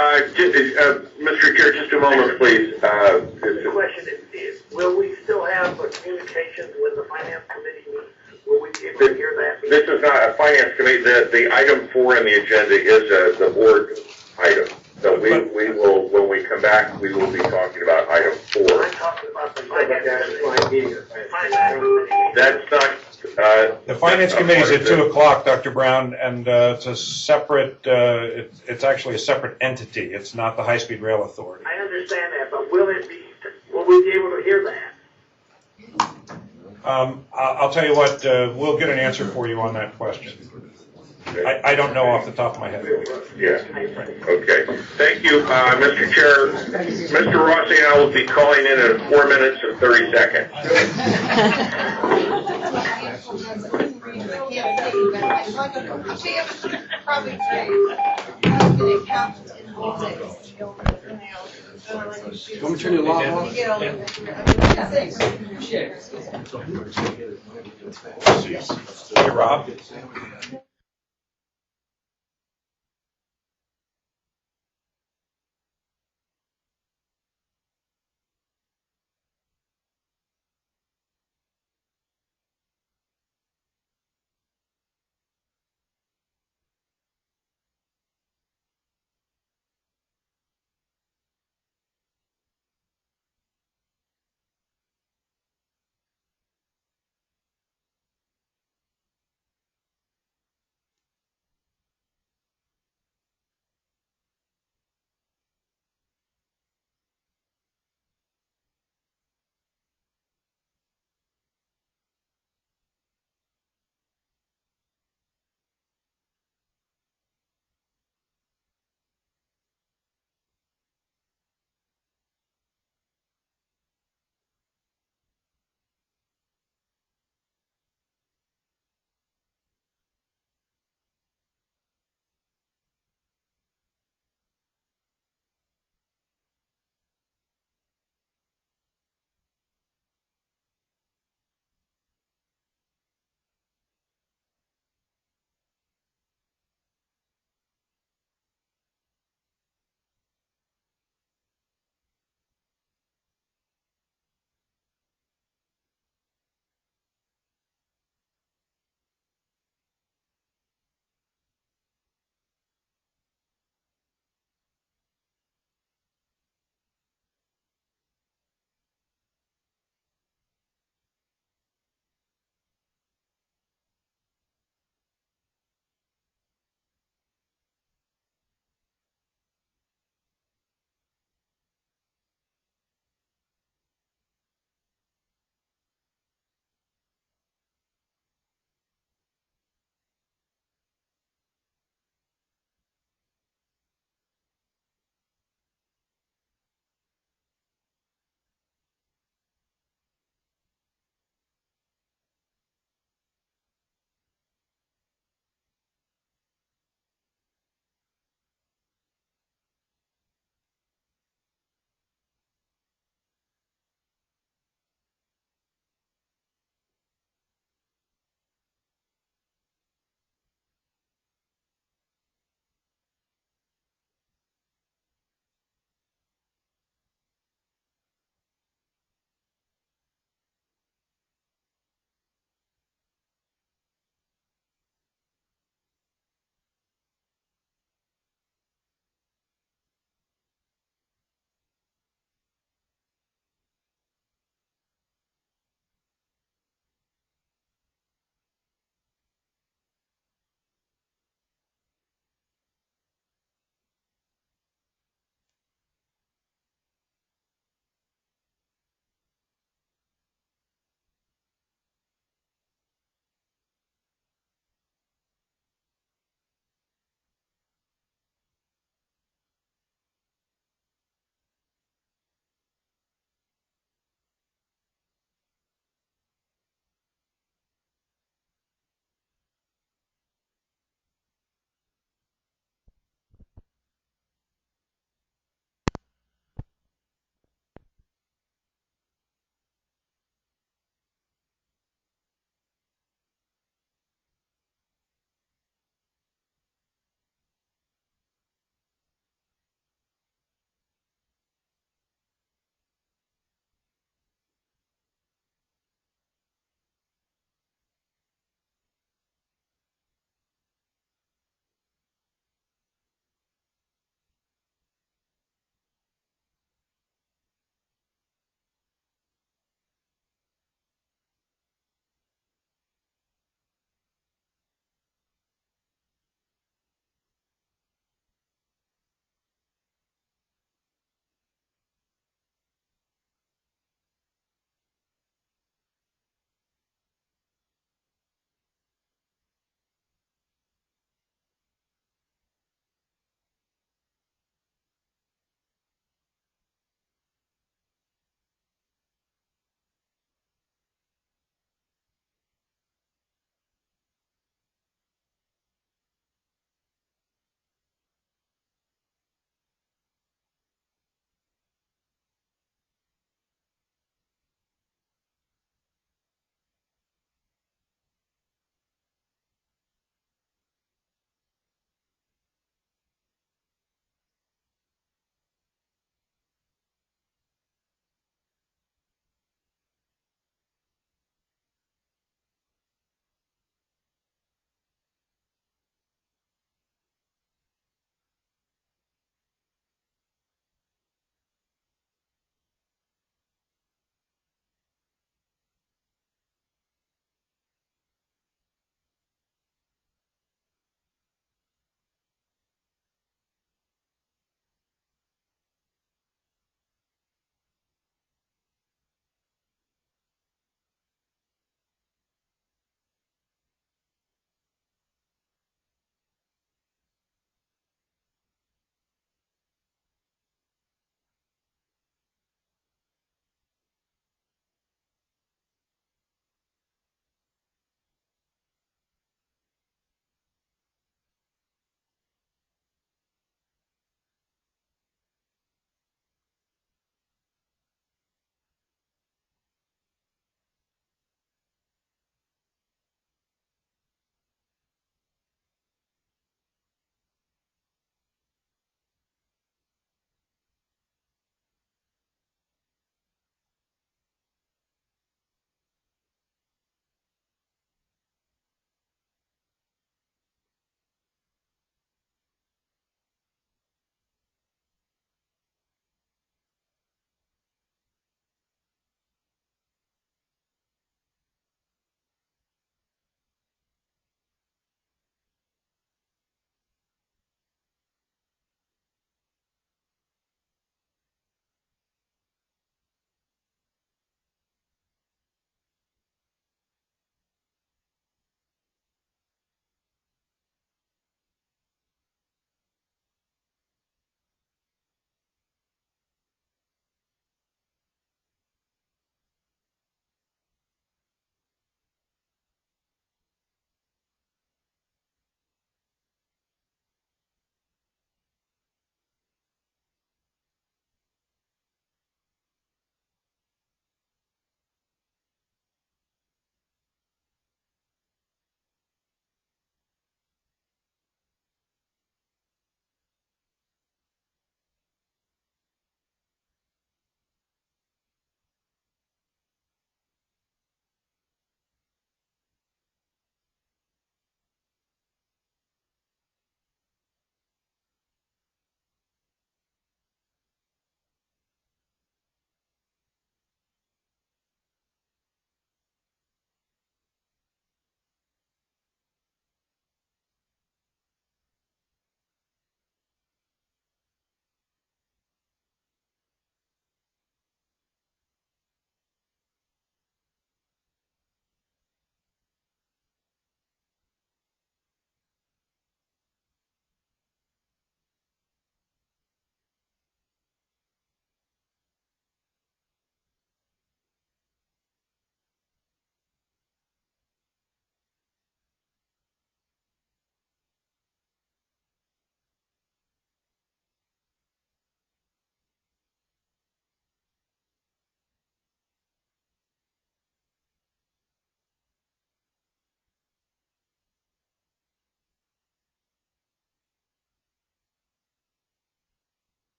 Chair, just a moment, please. The question is, will we still have communications when the finance committee meets? Will we be able to hear that? This is not a finance committee. The item 4 on the agenda is the board item. So we will, when we come back, we will be talking about item 4. I'm talking about the finance committee. That's not. The finance committee is at 2 o'clock, Dr. Brown, and it's a separate. It's actually a separate entity. It's not the High-Speed Rail Authority. I understand that, but will we be able to hear that? I'll tell you what. We'll get an answer for you on that question. I don't know off the top of my head. Yeah. Okay. Thank you, Mr. Chair. Mr. Rossi and I will be calling in 4 minutes and 30 seconds. Want me to turn your log off? Hey, Rob.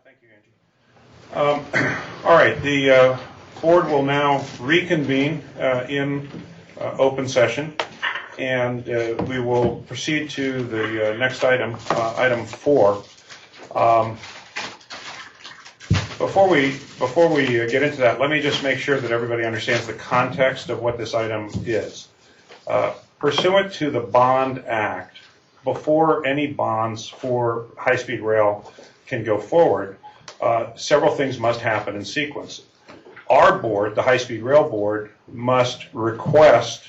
Thank you, Angie. All right, the board will now reconvene in open session, and we will proceed to the next item, item 4. Before we get into that, let me just make sure that everybody understands the context of what this item is. Pursuant to the Bond Act, before any bonds for high-speed rail can go forward, several things must happen in sequence. Our board, the High-Speed Rail Board, must request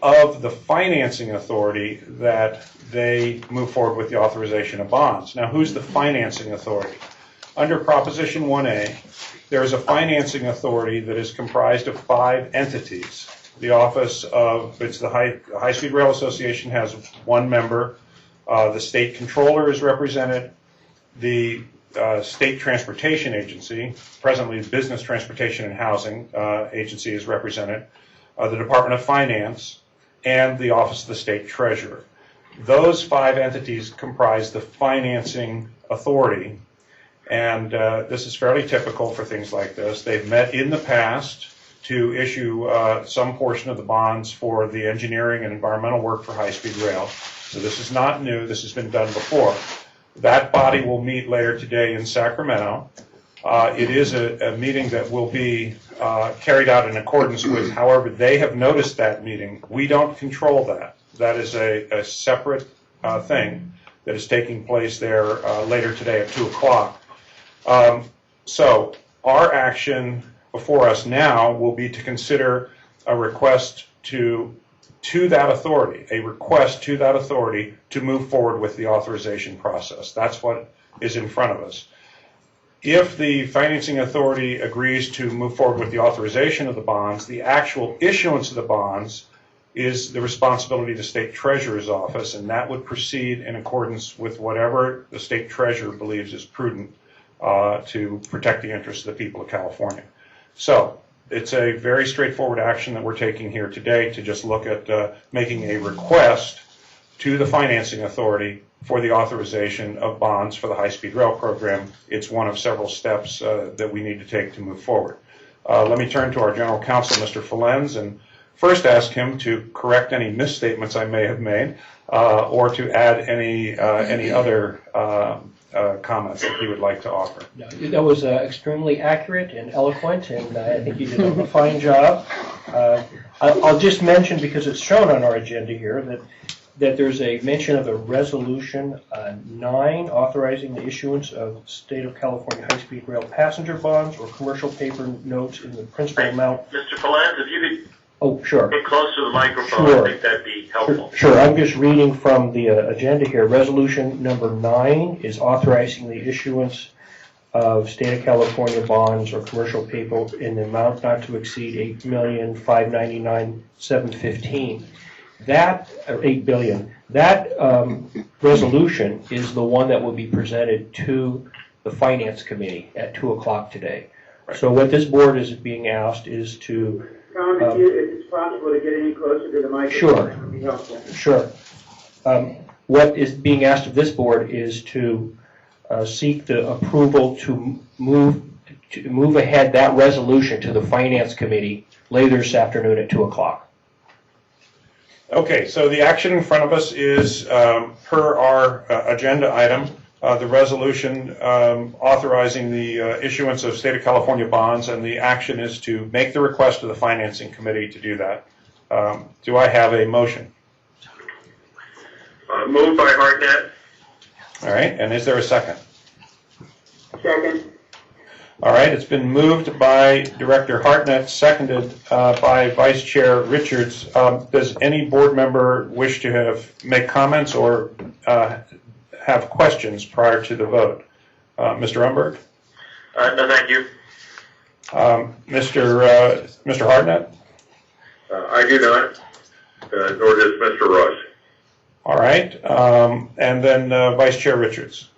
of the financing authority that they move forward with the authorization of bonds. Now, who's the financing authority? Under Proposition 1A, there is a financing authority that is comprised of 5 entities. The office of, the High Speed Rail Association has 1 member. The state controller is represented. The State Transportation Agency, presently the Business Transportation and Housing Agency, is represented. The Department of Finance, and the Office of the State Treasurer. Those 5 entities comprise the financing authority, and this is fairly typical for things like this. They've met in the past to issue some portion of the bonds for the engineering and environmental work for high-speed rail. So this is not new. This has been done before. That body will meet later today in Sacramento. It is a meeting that will be carried out in accordance with, however, they have noticed that meeting. We don't control that. That is a separate thing that is taking place there later today at 2 o'clock. So our action before us now will be to consider a request to that authority, to move forward with the authorization process. That's what is in front of us. If the financing authority agrees to move forward with the authorization of the bonds, the actual issuance of the bonds is the responsibility of the State Treasurer's Office, and that would proceed in accordance with whatever the State Treasurer believes is prudent to protect the interests of the people of California. So it's a very straightforward action that we're taking here today to just look at making a request to the financing authority for the authorization of bonds for the high-speed rail program. It's one of several steps that we need to take to move forward. Let me turn to our General Counsel, Mr. Falens, and first ask him to correct any misstatements I may have made or to add any other comments that he would like to offer. That was extremely accurate and eloquent, and I think you did a fine job. I'll just mention, because it's shown on our agenda here, that there's a mention of a resolution 9 authorizing the issuance of State of California high-speed rail passenger bonds or commercial paper notes in the principal amount. Mr. Falens, if you could Sure. get close to the microphone, Sure. I think that'd be helpful. Sure. I'm just reading from the agenda here. Resolution number 9 is authorizing the issuance of State of California bonds or commercial paper in the amount not to exceed $8,599,715. That, or $8 billion, that resolution is the one that will be presented to the Finance Committee at 2 o'clock today. Right. So what this board is being asked is to... Tom, if it's possible to get any closer to the microphone, Sure. that would be helpful. Sure. What is being asked of this board is to seek the approval to move ahead that resolution to the Finance Committee later this afternoon at 2 o'clock. Okay, so the action in front of us is, per our agenda item, the resolution authorizing the issuance of State of California bonds, and the action is to make the request to the Financing Committee to do that. Do I have a motion? Moved by Hartnett. All right, and is there a second? Second. All right, it's been moved by Director Hartnett, seconded by Vice Chair Richards. Does any board member wish to make comments or have questions prior to the vote? Mr. Umberg? No, thank you. Mr. Hartnett? I do not, nor does Mr. Ross. All right, and then Vice Chair Richards?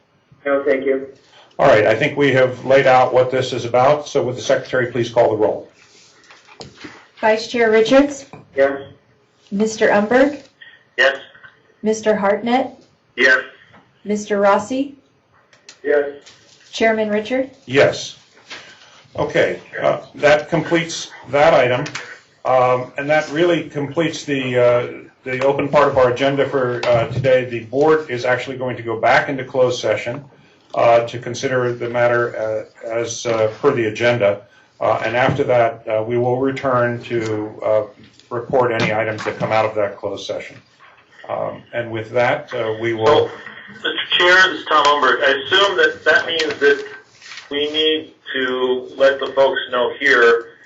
No, thank you. All right, I think we have laid out what this is about, so would the Secretary please call the roll? Vice Chair Richards? Yes. Mr. Umberg? Yes. Mr. Hartnett? Yes. Mr. Rossi? Yes. Chairman Richard? Yes. Okay, that completes that item, and that really completes the open part of our agenda for today. The board is actually going to go back into closed session to consider the matter as per the agenda, and after that we will return to report any items that come out of that closed session. And with that, we will... Mr. Chair, this is Tom Umberg. I assume that means that we need to let the folks know here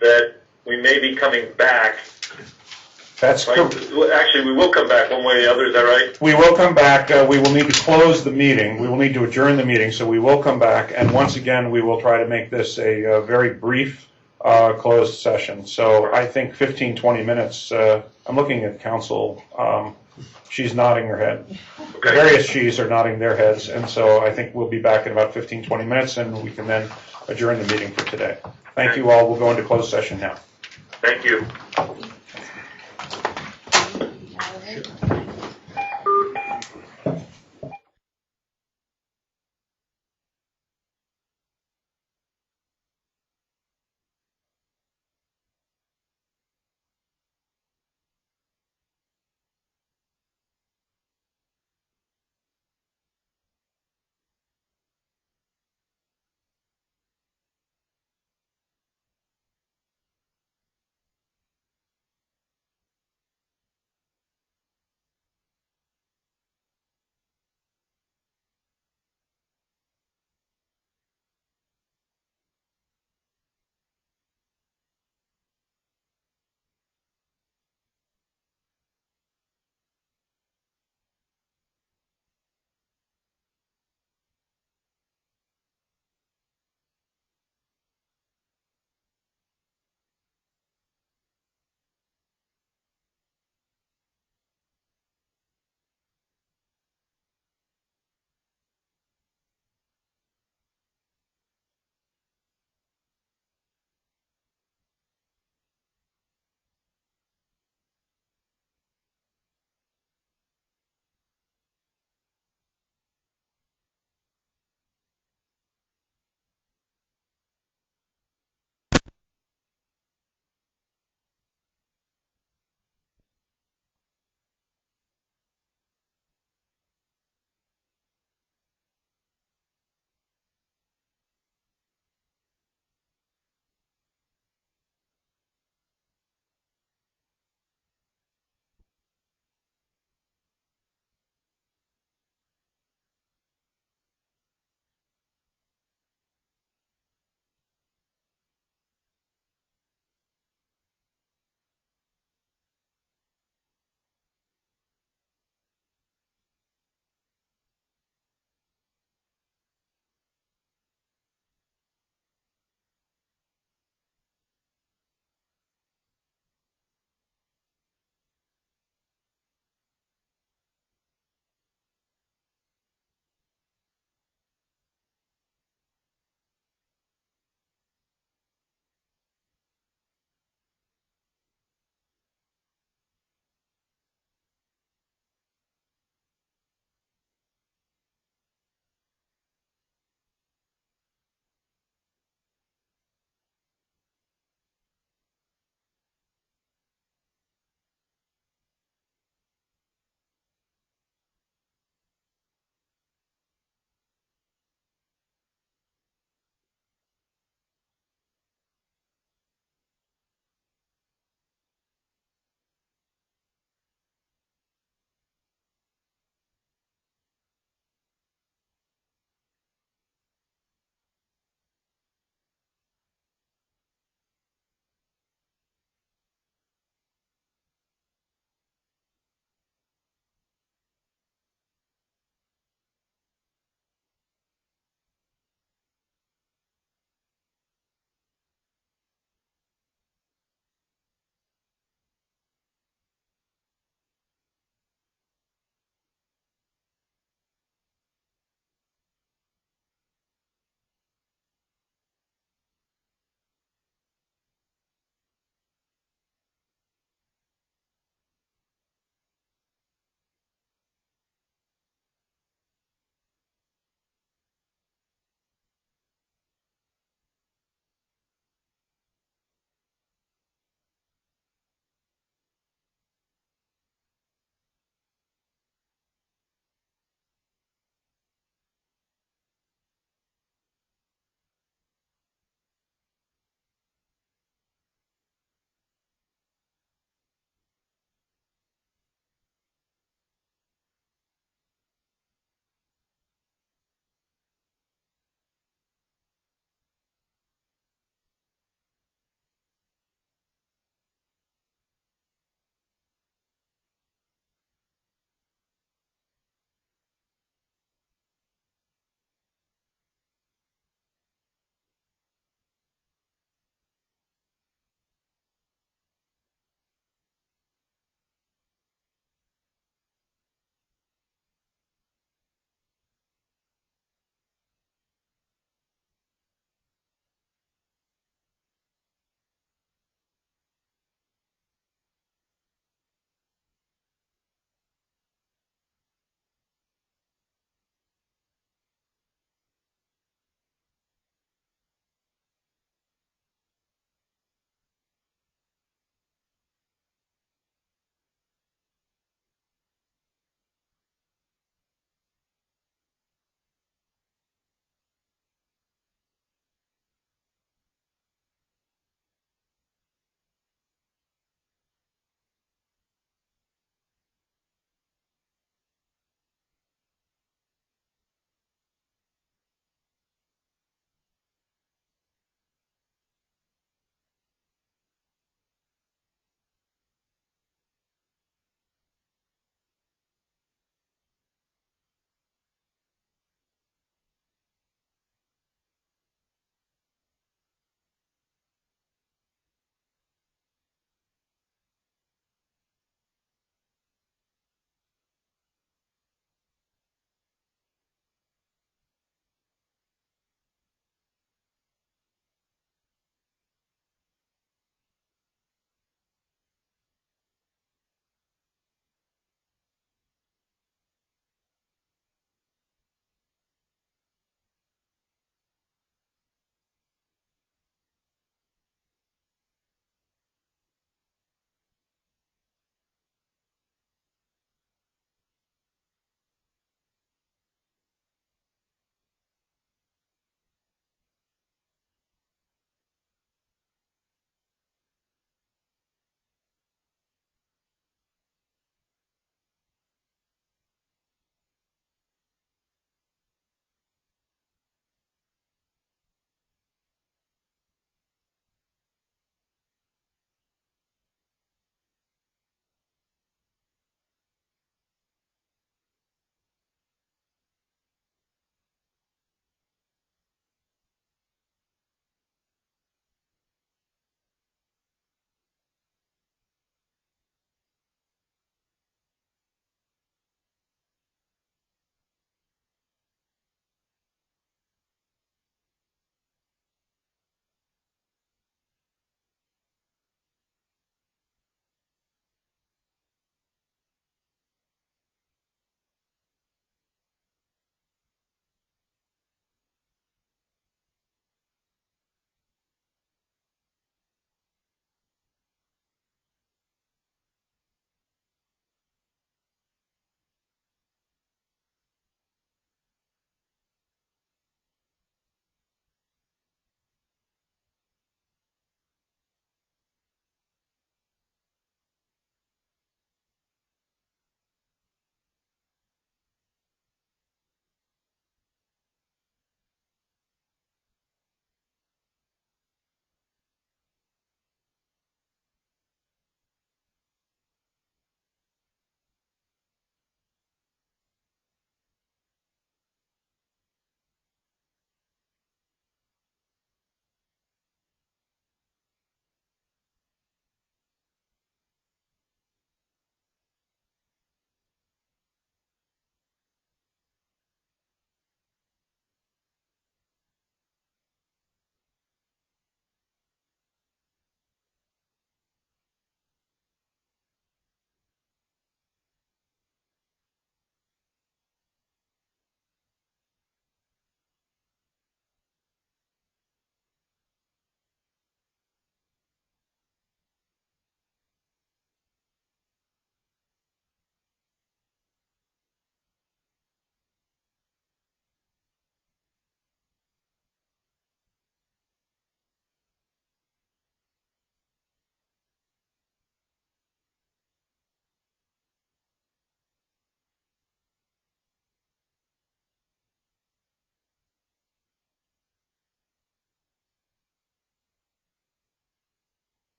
that we may be coming back. That's right? Actually, we will come back one way or the other, is that right? We will come back. We will need to close the meeting. We will need to adjourn the meeting, so we will come back. And once again, we will try to make this a very brief closed session. So I think 15, 20 minutes. I'm looking at council. She's nodding her head. Okay. Various she's are nodding their heads. And so I think we'll be back in about 15, 20 minutes, and we can then adjourn the meeting for today. Thank you all. We'll go into closed session now. Thank you.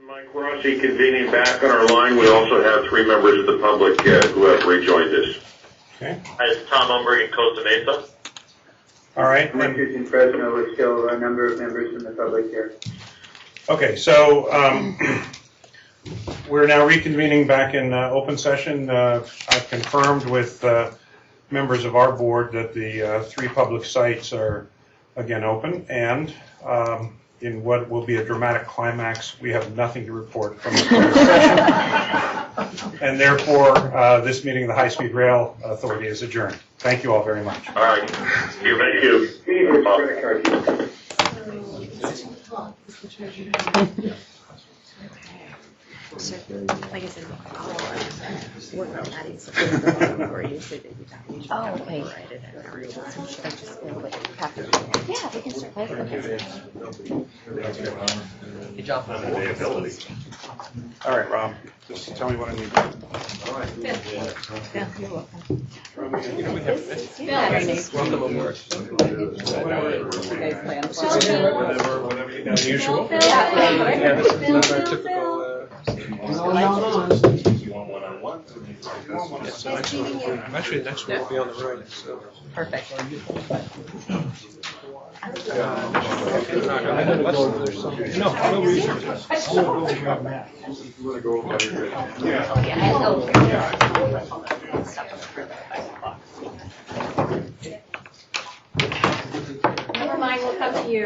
Mike Rossi convening back on our line. We also have 3 members of the public who have rejoined us. Okay. Hi, it's Tom Umberg in Costa Mesa. All right. Richards in Fresno, with still a number of members from the public here. Okay, so we're now reconvening back in open session. I've confirmed with members of our board that the 3 public sites are again open, and in what will be a dramatic climax, we have nothing to report from this public session. And therefore, this meeting of the High Speed Rail Authority is adjourned. Thank you all very much. All right. Thank you. So, like I said, I'll work on adding something or you said that you Oh, okay. write it and I just have to. Yeah, we can start. Good job. All right, Rob, just tell me what I need. Yeah, you're welcome. Welcome aboard. Unusual. Yeah, this is not our typical. Actually, the next one will be on the right. So. Perfect. No reason. Never mind, we'll come to you.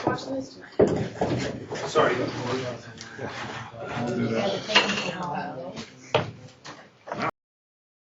Watch the news tonight. Sorry. Yeah, the thing.